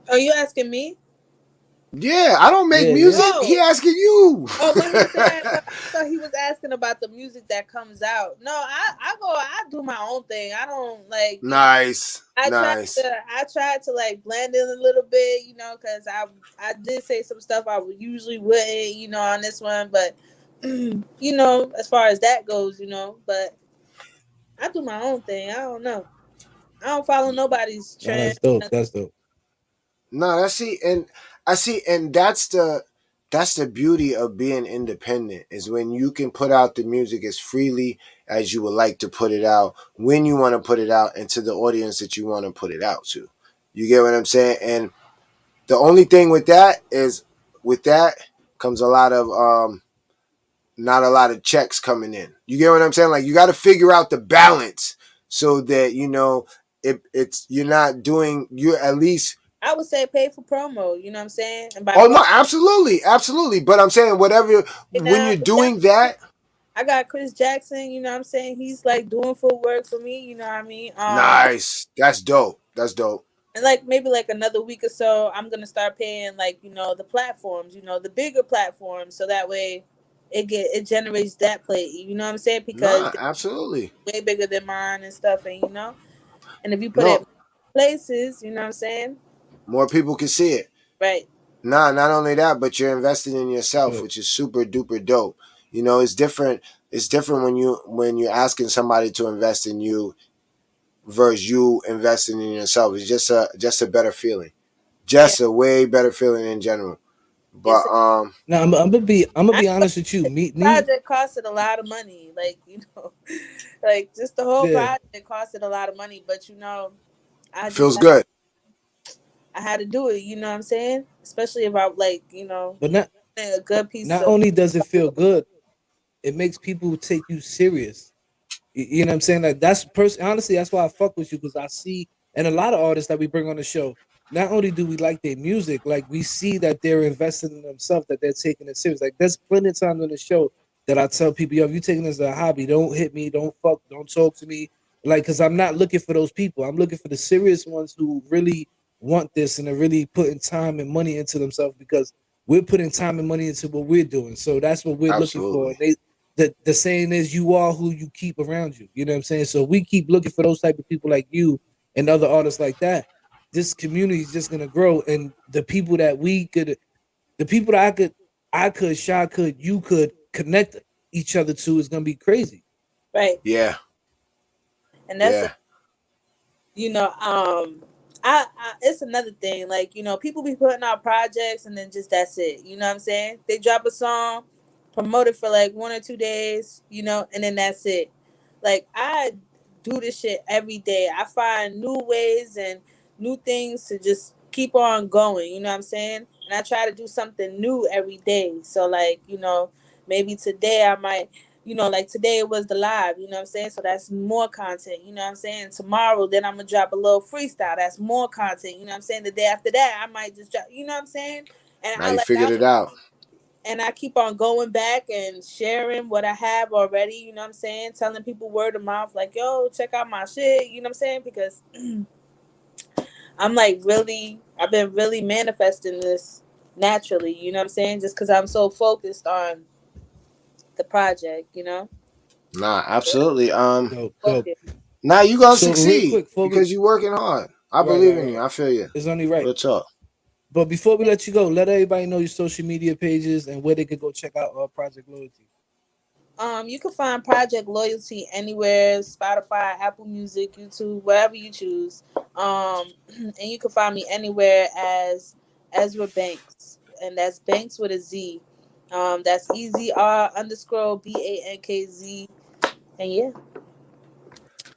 Are you asking me? yeah, I don't make Yeah, yeah. music. He Oh, asking you. oh, when he said, I thought he was asking about the music that comes out. No, I do my own thing. I don't like, Nice, I tried nice. to, I tried to like blend in a little bit, because I did say some stuff I would usually wouldn't, on this one, but as far as that goes, but I do my own thing. I don't know. I don't follow nobody's Nah, trend. that's dope. That's dope. No, and that's the beauty of being independent is when you can put out the music as freely as you would like to put it out, when you want to put it out, and to the audience that you want to put it out to. You get what I'm saying? And the only thing with that is, with that comes a lot of not a lot of checks coming in. You get what I'm saying? Like you got to figure out the balance so that it's you're not doing, you're at least I would say pay for promo. You know what I'm saying? And by Oh promo no, absolutely. But I'm saying whatever right when now, you're doing that, I got Chris Jackson. You know what I'm saying? He's like doing full work for me. You know what I mean? nice. That's dope. That's dope. And like maybe like another week or so, I'm gonna start paying like the platforms, the bigger platforms, so that way it generates that play. You know what I'm saying? Because Nah, absolutely. they're way bigger than mine and stuff, and and if you put it No, in places, you know what I'm saying? more people can see it. Right. Nah, not only that, but you're investing in yourself, Dope. which is super duper dope. You know, it's different. It's different when you're asking somebody to invest in you versus you investing in yourself. It's just a better feeling. Yeah. Just a way better feeling in general. But Yes. Now I'm gonna I be honest with you. Me, project costed a lot of money, like like just the whole yeah. project costed a lot of money, but I just feels good. I had to do it. You know what I'm saying? Especially if I like But a good piece not of. only does it feel good, it makes people take you serious. You know what I'm saying? Like honestly, that's why I fuck with you because I see and a lot of artists that we bring on the show. Not only do we like their music, like we see that they're investing in themselves, that they're taking it serious. Like there's plenty of times on the show that I tell people, yo, if you taking this as a hobby, don't hit me, don't talk to me. Like, cause I'm not looking for those people. I'm looking for the serious ones who really want this and are really putting time and money into themselves because we're putting time and money into what we're doing. So that's what we're looking for. Absolutely. And the saying is you are who you keep around you. You know what I'm saying? So we keep looking for those type of people like you and other artists like that. This community is just gonna grow, and the people that Shy could, you could connect each other to is gonna be crazy. Right. Yeah. And that's Yeah. you know it's another thing, like people be putting out projects and then just that's it. You know what I'm saying? They drop a song, promote it for like 1 or 2 days, and then that's it. Like I do this shit every day. I find new ways and new things to just keep on going. You know what I'm saying? And I try to do something new every day. So like maybe today I might like today it was the live, you know what I'm saying? So that's more content, you know what I'm saying? Tomorrow, then I'm gonna drop a little freestyle. That's more content, you know what I'm saying? The day after that, I might just drop, you know what I'm saying? And Now you figured it out. I keep on going back and sharing what I have already, you know what I'm saying? Telling people word of mouth, like, yo, check out my shit, you know what I'm saying? Because I'm like I've been really manifesting this naturally, you know what I'm saying? Just because I'm so focused on the project. Nah, absolutely. Dope, dope. Focus. Now you gonna So real succeed quick, before we because you working hard. I believe in you. right. I feel you. It's only right. Real talk. But before we let you go, let everybody know your social media pages and where they could go check out Project Loyalty. You can find Project Loyalty anywhere: Spotify, Apple Music, YouTube, wherever you choose. And you can find me anywhere as Ezra Bankz, and that's Banks with a Z. That's EZR_BANKZ, and yeah.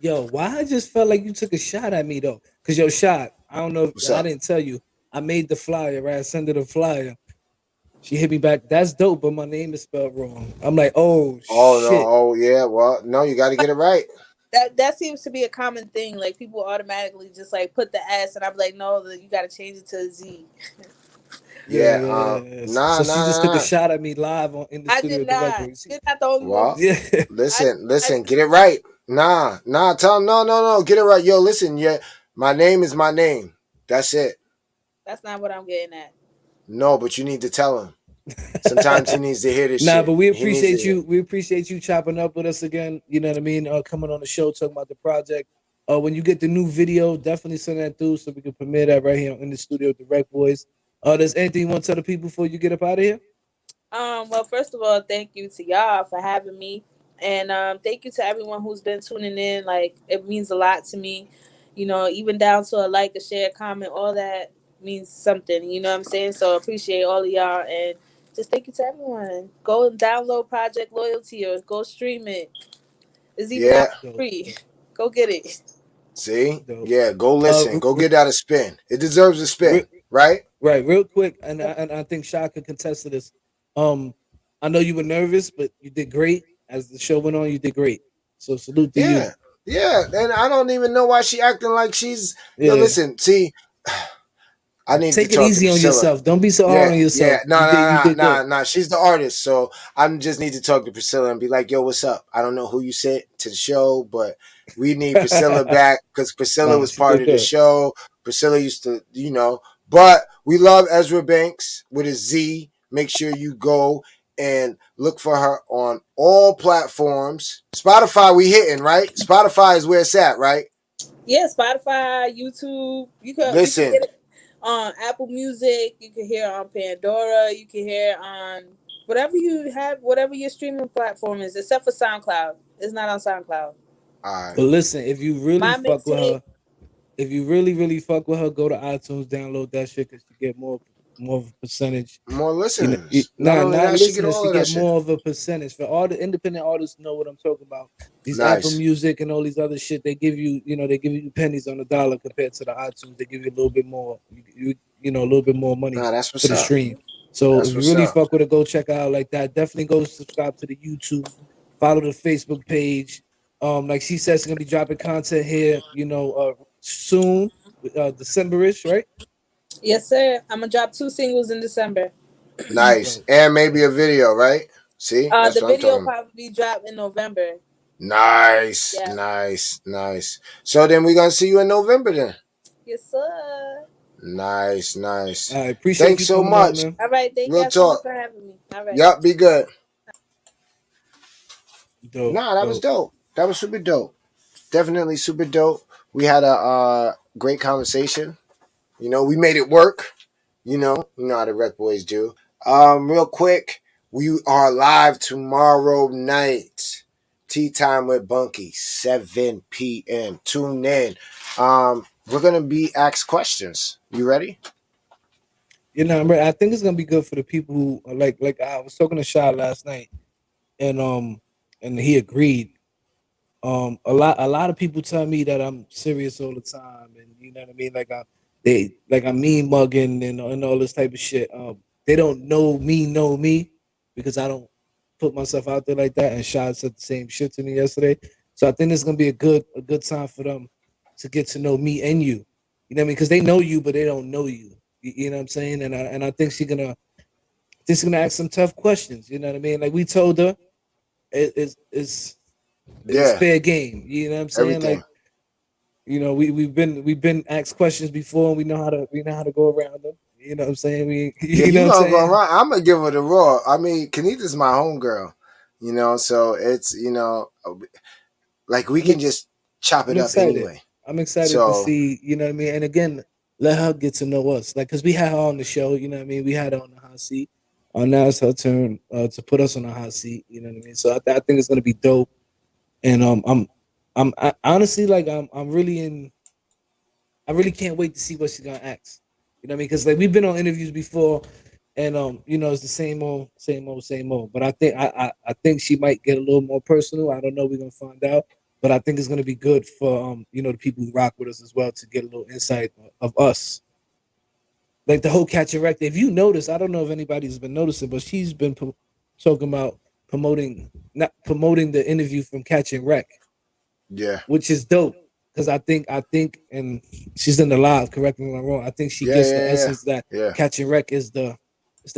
Yo, why I just felt like you took a shot at me though? Cause yo, shot. I don't know if What's I up? didn't tell you. I made the flyer, right? I sent her the flyer. She hit me back. That's dope, but my name is spelled wrong. I'm like, oh Oh no. shit. Oh yeah. Well, no, you got to get it right. That seems to be a common thing. Like people automatically just like put the S, and I'm like, no, you got to change it to a Z. Yeah, Yeah. yeah, yeah, yeah. Nah. So she just took a Nah. shot at me live in the I studio did with the not. RecBoys. You're not the only one. Well, Yeah, I, I listen. Get it right. Nah. Tell him no. Get it right. Yo, listen. Yeah, my name is my name. That's it. that's not what I'm getting at. No, but you need to tell him. Sometimes he needs to hear this nah, shit. but we He needs to appreciate hear. you. We appreciate you chopping up with us again. You know what I mean? Coming on the show, talking about the project. When you get the new video, definitely send that through so we can premiere that right here in the studio with the RecBoys. There's anything you want to tell the people before you get up out of here? Well, first of all, thank you to y'all for having me, and thank you to everyone who's been tuning in. Like, it means a lot to me. Even down to a like, a share, comment, all that means something. You know what I'm saying? So I appreciate all of y'all, and just thank you to everyone. Go and download Project Loyalty or go stream it. It's even out Yeah. Dope, free. dope, Go get it. See. dope. Yeah. Go listen. Go get that a spin. It deserves a Re- spin, right? right, real quick, and I think Shaka could contest to this. Um, I know you were nervous, but you did great. As the show went on, you did great. So salute to you. Yeah. Yeah. And I don't even know why she acting like she's. Yo, Yeah, listen. See, I need to Take it talk to easy on Priscilla. yourself. Don't be so Yeah, hard on yourself. No, You did good. She's the artist, so I just need to talk to Priscilla and be like, "Yo, what's up?" I don't know who you sent to the show, but we need Priscilla back because Priscilla Nah, was she part did of the good. show. Priscilla used to, but we love Ezra Bankz with a Z. Make sure you go and look for her on all platforms. Spotify, we hitting, right? Spotify is where it's at, right? Yeah, Spotify, YouTube. You can Listen, get it on Apple Music. You can hear it on Pandora. You can hear it on whatever you have, whatever your streaming platform is, except for SoundCloud. It's not on SoundCloud. all right, But listen, if you really My fuck with mixtape. her, if you really fuck with her, go to iTunes, download that shit because you get more of a percentage. more listeners. Not Nah, only not that, she get listeners. all She of that get shit. more of a percentage. For all the independent artists know what I'm talking about. These Apple Nice. Music and all these other shit, they give you, they give you pennies on the dollar compared to the iTunes. They give you a little bit more, a little bit more money Nah, that's for what's the up. stream. So That's if you what's really up. fuck with it, go check her out like that. Definitely go subscribe to the YouTube, follow the Facebook page. Like she says, she's gonna be dropping content here, soon, Decemberish, right? Yes, sir. I'm gonna drop 2 singles in December. Nice. Dope, And maybe dope. a video, right? See? That's The what I'm video talking about. probably drop in November. Nice. Yeah. Nice. Nice. So then we're gonna see you in November then. Yes, sir. Nice, nice. I appreciate Thanks you so coming on, much. man. All right. Thank Real y'all so much talk. for having me. All right. Yup, be good. Dope, Nah, that was dope. dope. That was super dope. Definitely super dope. We had a great conversation. We made it work. You know how the Rec Boys do. Real quick, we are live tomorrow night. Tea time with Bunky, 7 p.m. Tune in. We're gonna be asked questions. You ready? I think it's gonna be good for the people who like I was talking to Shah last night, and he agreed. A lot of people tell me that I'm serious all the time, and you know what I mean. I'm mean mugging and all this type of shit. They don't know me because I don't put myself out there like that. And Shah said the same shit to me yesterday. So I think it's gonna be a good time for them to get to know me and you. You know what I mean? Because they know you, but they don't know you. You know what I'm saying? And I think she's gonna ask some tough questions. You know what I mean? Like we told her, it's Yeah, fair game. You know what I'm saying? everything. Like, we've been asked questions before, and we know how to go around them. You know what I'm saying? Yeah, You know you what I'm gonna go saying? around. I'm gonna give her the raw. I mean, Kanita's my homegirl. So it's like we I'm can ex- just chop it I'm up excited. anyway. I'm excited to So see. You know what I mean? And again, let her get to know us. Like, cause we had her on the show. You know what I mean? We had her on the hot seat. Now it's her turn to put us on the hot seat. You know what I mean? So I think it's gonna be dope. And honestly, like I'm really in. I really can't wait to see what she's gonna ask. You know what I mean? Because like we've been on interviews before, and it's the same old, same old, same old. But I think she might get a little more personal. I don't know. We're gonna find out. But I think it's gonna be good for the people who rock with us as well to get a little insight of us. Like the whole Catch and Wreck. If you notice, I don't know if anybody's been noticing, but she's been talking about not promoting the interview from Catch and Wreck, yeah, which is dope. Because I think, and she's in the live. Correct me if I'm wrong. I think she yeah, gets the yeah, yeah, essence that yeah, Catch and Wreck is the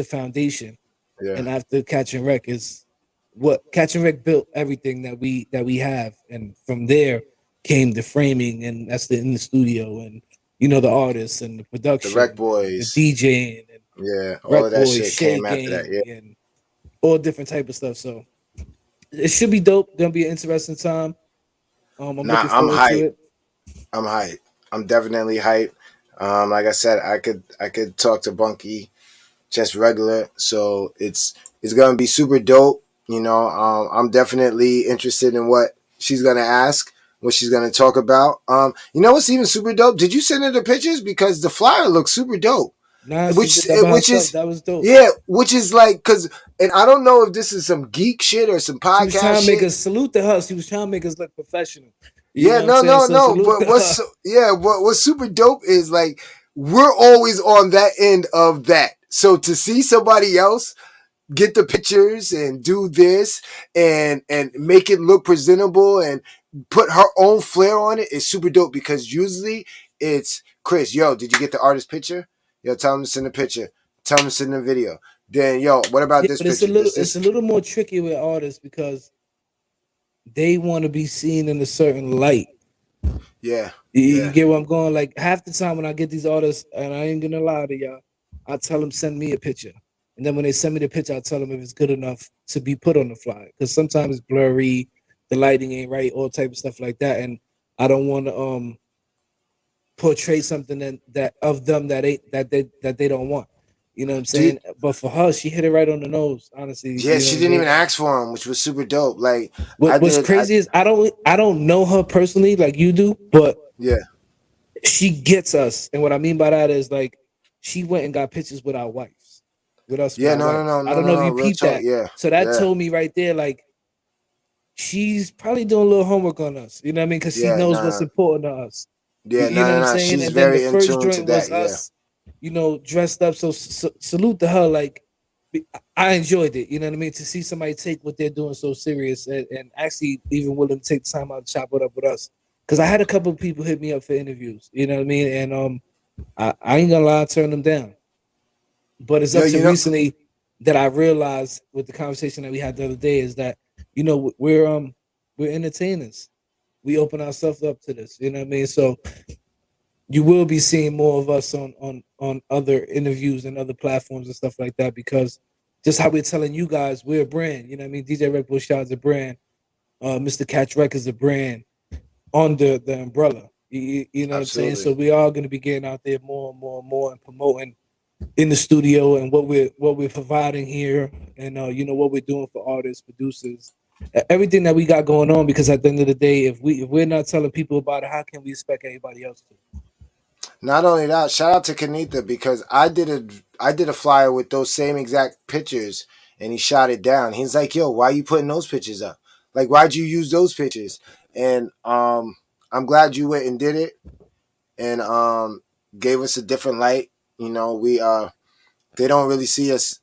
foundation, yeah. and after Catch and Wreck is what Catch and Wreck built everything that we have, and from there came the framing, and that's in the studio, and the artists and the The Rec production, and the Boys. DJing, and Yeah, all Rec of that Boys, shit Shea came after that. Gang, Yeah. and all different type of stuff. So it should be dope. Gonna be an interesting time. I'm Nah, looking I'm forward to hype. it. I'm hype. I'm definitely hype. Like I said, I could talk to Bunky just regular. So it's gonna be super dope. I'm definitely interested in what she's gonna ask, what she's gonna talk about. What's even super dope? Did you send her the pictures? Because the flyer looks super dope. Nah, she Which did that by which herself. is That was dope. yeah, which is like because and I don't know if this is some geek shit or some She was podcast trying to make shit. us salute to her. She was trying to make us look professional. You Yeah, know what I'm no, saying? no, So no. salute But to her. what's super dope is like we're always on that end of that. So to see somebody else get the pictures and do this and make it look presentable and put her own flair on it is super dope because usually it's Chris, yo, did you get the artist picture? Yo, tell them to send a picture. Tell them to send a video. Then, yo, what about this but picture? Does it's this? a little more tricky with artists because they want to be seen in a certain light. Yeah, You yeah, get where I'm going? Like half the time when I get these artists, and I ain't gonna lie to y'all, I tell them send me a picture, and then when they send me the picture, I tell them if it's good enough to be put on the flyer because sometimes it's blurry, the lighting ain't right, all type of stuff like that, and I don't want to portray something that of them that they don't want. You know what I'm dude. saying? But for her, she hit it right on the nose. Honestly, Yeah, you know she what I didn't mean. even ask for him, which was super dope. Like I What's did. crazy is I don't know her personally like you do, but Yeah, she gets us. And what I mean by that is like she went and got pictures with our wives, with us with yeah. our No, no, wives. no, I no, don't know no, if no. you Real peeped talk. that. Yeah, So that yeah, told me right there, like she's probably doing a little homework on us. You know what I mean? Because she yeah. knows No, what's no. important to us. Yeah, You no, know what no, I'm no. saying? She's And then the very in first tune to joint was that. Yeah, us, dressed up. So salute to her. Like I enjoyed it. You know what I mean? To see somebody take what they're doing so serious and actually even willing to take the time out to chop it up with us. Because I had a couple of people hit me up for interviews. You know what I mean? And I ain't gonna lie, I turned them down. But it's yo, up to you know, recently that I realized with the conversation that we had the other day is that we're entertainers. We open ourselves up to this. You know what I mean? So you will be seeing more of us on other interviews and other platforms and stuff like that because just how we're telling you guys we're a brand. You know what I mean? DJ RecBoys Shot is a brand. Mr. Catch Rec is a brand under the umbrella. You know what I'm saying? absolutely. So we are going to be getting out there more and more and more and promoting in the studio and what we're providing here and what we're doing for artists, producers, everything that we got going on. Because at the end of the day, if we're not telling people about it, how can we expect anybody else to? Not only that, shout out to Kanitha because I did a flyer with those same exact pictures and he shot it down. He's like, "Yo, why you putting those pictures up? Like, why'd you use those pictures?" And I'm glad you went and did it and gave us a different light. We they don't really see us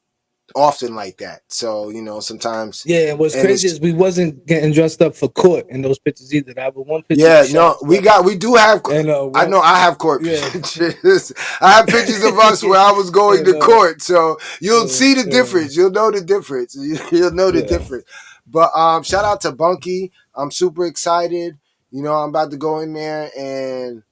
often like that, so sometimes, Yeah, and what's and crazy it's is we wasn't getting dressed up for court in those pictures either. That was one picture we yeah, shot no, as we well. got we do have. And I one, know I have court yeah, pictures. I have pictures of us where I was going and to court, so you'll yeah, see the yeah, difference. You'll know the difference. You'll know the yeah. difference. But shout out to Bunky. I'm super excited. I'm about to go in there and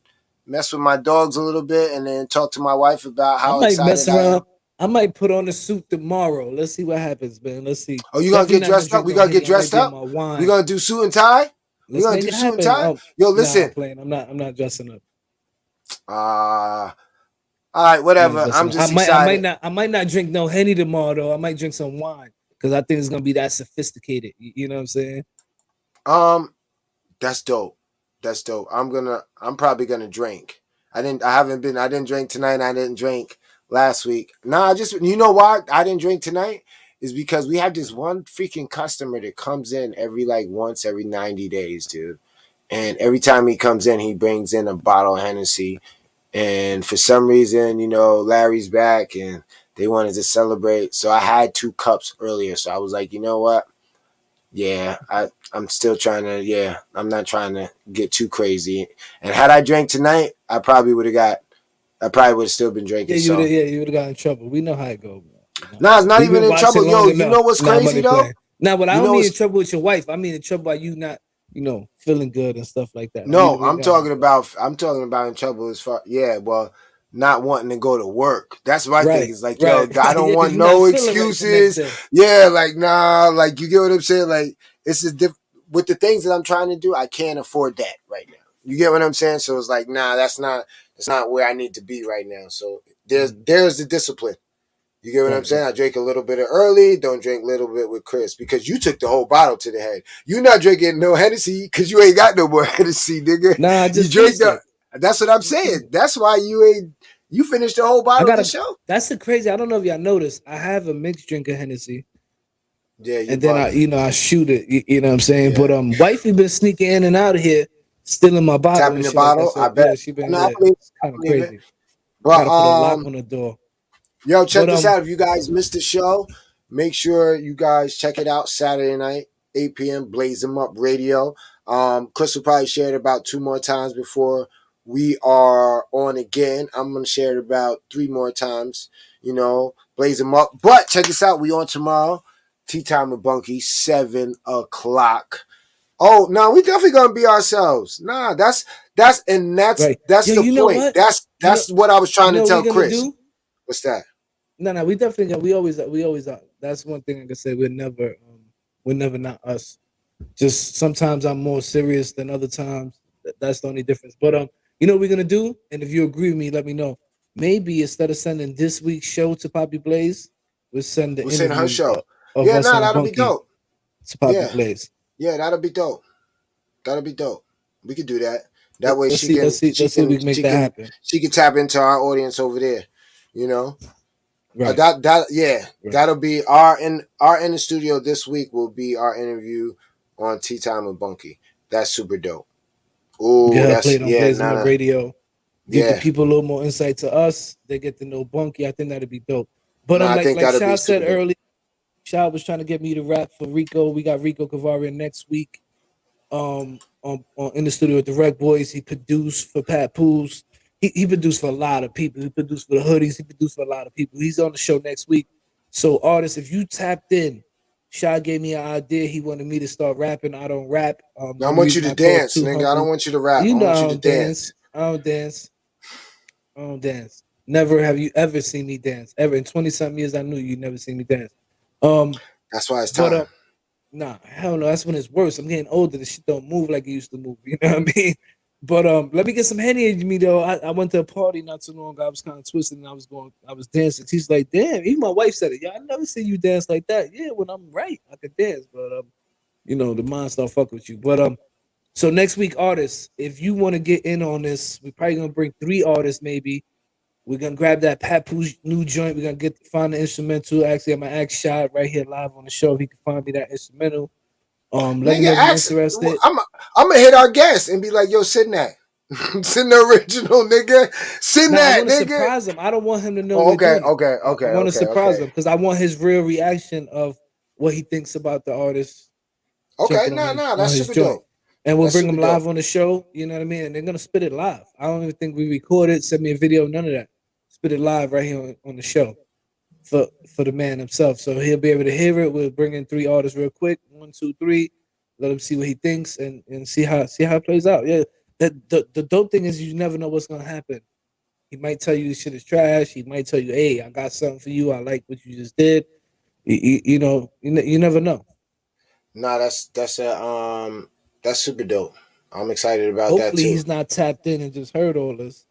mess with my dogs a little bit, and then talk to my wife about I how might mess excited I around. am. I might put on a suit tomorrow. Let's see what happens, man. Let's see. Oh, you gonna Definitely get not gonna dressed up? drink We no gonna get henny. I might dressed get up. my We wine. gonna do suit and tie. We Let's gonna make do it suit and happen. tie. Yo, Nah, I'm listen. playing. I'm not dressing up. Uh all right, I'm not whatever. I'm dressing up. just excited. I might not drink no henny tomorrow though. I might drink some wine because I think it's gonna be that sophisticated. You know what I'm saying? Um, that's dope. That's dope. I'm probably gonna drink. I didn't drink tonight. I didn't drink last week. Nah, you know why I didn't drink tonight? Is because we have this one freaking customer that comes in every like once every 90 days, dude. And every time he comes in, he brings in a bottle of Hennessy. And for some reason, Larry's back and they wanted to celebrate. So I had 2 cups earlier. So I was like, you know what? Yeah, I'm still trying to. Yeah, I'm not trying to get too crazy. And had I drank tonight, I probably would have still been drinking. So You would have got in trouble. We know how it goes, man. nah, it's not We've even been in watching trouble. Yo, long you know enough. what's Nah, crazy money though? playing. Now, but I You don't know mean in what's trouble with your wife. I mean in trouble by you not, feeling good and stuff like that. No, We got I'm talking about in trouble as far, yeah, well, not wanting to go to work. That's my thing. right, It's like, yo, right, I right. don't Yeah, because want you're not no feeling right the next excuses. day. Yeah, like nah, like you get what I'm saying? Like it's just with the things that I'm trying to do, I can't afford that right now. You get what I'm saying? So it's like, nah, that's not where I need to be right now. So Mm. there's the discipline. You get what I'm Right, saying? right. I drink a little bit of early, don't drink a little bit with Chris because you took the whole bottle to the head. You not drinking no Hennessy because you ain't got no more Hennessy, nigga. Nah, I You just drink finished the. it. That's what I'm Just finished saying. it. That's why you finished the whole I bottle of got the a. show. That's the crazy. I don't know if y'all noticed. I have a mixed drink of Hennessy, Yeah, you and then bugging. I shoot it. You know what I'm saying? But Yeah, wifey been sneaking in and out of here, stealing my bottle tapping and the shit like that. bottle. I So bet. yeah, she been No, I yeah. believe, It's I kind of believe it. crazy. I But gotta put a lock on the door. yo, check But this out. If you guys missed the show, make sure you guys check it out Saturday night, 8 p.m. Blaze 'em Up Radio. Chris will probably share it about 2 more times before we are on again. I'm gonna share it about 3 more times. Blaze them up. But check this out. We on tomorrow. Tea time with Bunky, 7:00. Oh no, we definitely gonna be ourselves. Nah, that's right. that's Yo, the you know point. what? That's what I was trying to What we tell gonna Chris. do? What's that? No, we definitely we always are. That's one thing I can say. We're never not us. Just sometimes I'm more serious than other times. That's the only difference. But you know what we're gonna do? And if you agree with me, let me know. Maybe instead of sending this week's show to Poppy Blaze, we'll send the We're saying her interview show. of Yeah, us nah, on that'll be Bunky dope. to Poppy Yeah, Blaze. yeah, that'll be dope. That'll be dope. We could do that. That way Let's she see. can If we can make that happen. she can tap into our audience over there. You know. Right. Right. That'll be our in the studio this week will be our interview on Tea Time with Bunky. That's super dope. Get Ooh, her that's played on Blazing the Radio. Give the yeah. people a little more insight to us. They get to know Bunky. I think that'd be dope. But I think like that'll Sha be said super dope. earlier, Sha was trying to get me to rap for Rico. We got Rico Kavaria next week. On in the studio with the RecBoys. He produced for Pat Pools. He produced for a lot of people. He produced for the Hoodies. He produced for a lot of people. He's on the show next week. So artists, if you tapped in, Sha gave me an idea. He wanted me to start rapping. I don't rap. I want you to dance, nigga. I don't want you to rap. You I know want I you to don't dance. I don't dance. I don't dance. Never have you ever seen me dance. Ever in 20-something years I knew you never seen me dance. That's why it's time. But nah, hell no, that's when it's worse. I'm getting older. The shit don't move like it used to move. You know what I mean? But let me get some Henny in me though. I went to a party not too long ago. I was kind of twisted and I was dancing. She's like, damn, even my wife said it. Yeah, I never seen you dance like that. Yeah, when I'm right, I could dance. But the mind start fuck with you. But so next week, artists, if you want to get in on this, we're probably gonna bring 3 artists, maybe. We're gonna grab that Pat Poo's new joint. We're gonna find the instrumental. Actually, I'm gonna ask Shot right here live on the show if he can find me that instrumental. Let me know if you're interested. I'm gonna hit our guest and be like, yo, send that. Send the original, nigga. Send that, I want to nigga. surprise him. I don't want him to know. Okay. I want to surprise him because I want his real reaction of what he thinks about the artist. Okay, that's super dope. And we'll bring him live on the show. You know what I mean? And they're gonna spit it live. I don't even think we recorded, send me a video, none of that. Spit it live right here on the show for the man himself. So he'll be able to hear it. We'll bring in 3 artists real quick. 1, 2, 3. Let him see what he thinks and see how it plays out. Yeah. The dope thing is you never know what's gonna happen. He might tell you this shit is trash. He might tell you, hey, I got something for you. I like what you just did. You never know. Nah, that's super dope. I'm excited about that too. Hopefully he's not tapped in and just heard all this.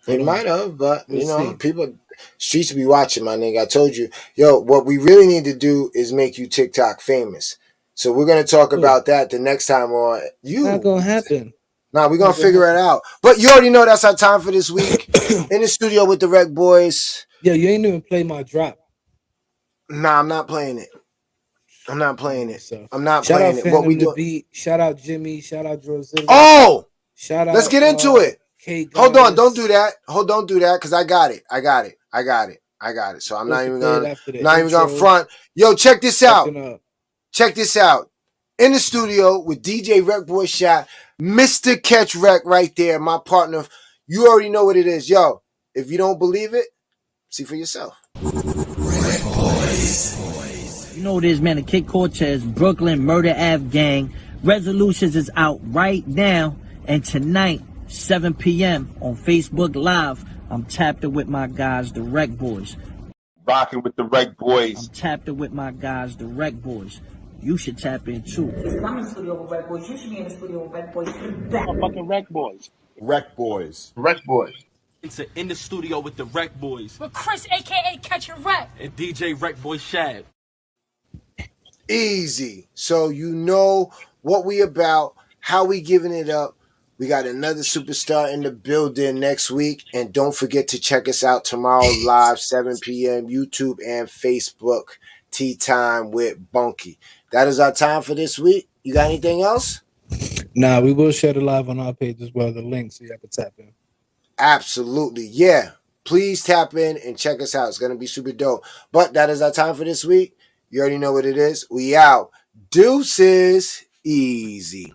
He might have, but we'll see. People, streets be watching, my nigga. I told you, yo, what we really need to do is make you TikTok famous. So we're gonna talk about that the next time on. Not gonna happen. Nah, we're gonna figure it out. But you already know that's our time for this week. In the studio with the RecBoys. Yo, you ain't even play my drop. Nah, I'm not playing it. I'm not playing it. Shout out Phantom what we do? Beat. Shout out Jimmy. Shout out Drozilla. Oh, shout out. Let's get into it. Hold on, don't do that. Don't do that because I got it. So I'm not even gonna front. Yo, check this out. Check this out. In the studio with DJ RecBoy Shot, Mr. Catch Rec right there, my partner. You already know what it is. Yo, if you don't believe it, see for yourself. You know what it is, man. The Kid Cortez, Brooklyn Murder Ave Gang. Resolutions is out right now. And tonight, 7 p.m. on Facebook Live, I'm tapped in with my guys, the RecBoys. Rocking with the RecBoys. I'm tapped in with my guys, the RecBoys. You should tap in too. I'm in the studio with RecBoys. You should be in the studio with RecBoys. Fucking RecBoys. RecBoys. It's in the studio with the RecBoys. With Chris, aka Catch a Rec. And DJ RecBoy Shad. Easy. So you know what we about, how we giving it up. We got another superstar in the building next week. And don't forget to check us out tomorrow live, 7 p.m. YouTube and Facebook. Tea Time with Bunky. That is our time for this week. You got anything else? Nah, we will share it live on our page as well, the link, so you have to tap in. Absolutely. Yeah. Please tap in and check us out. It's going to be super dope. But that is our time for this week. You already know what it is. We out. Deuces. Easy.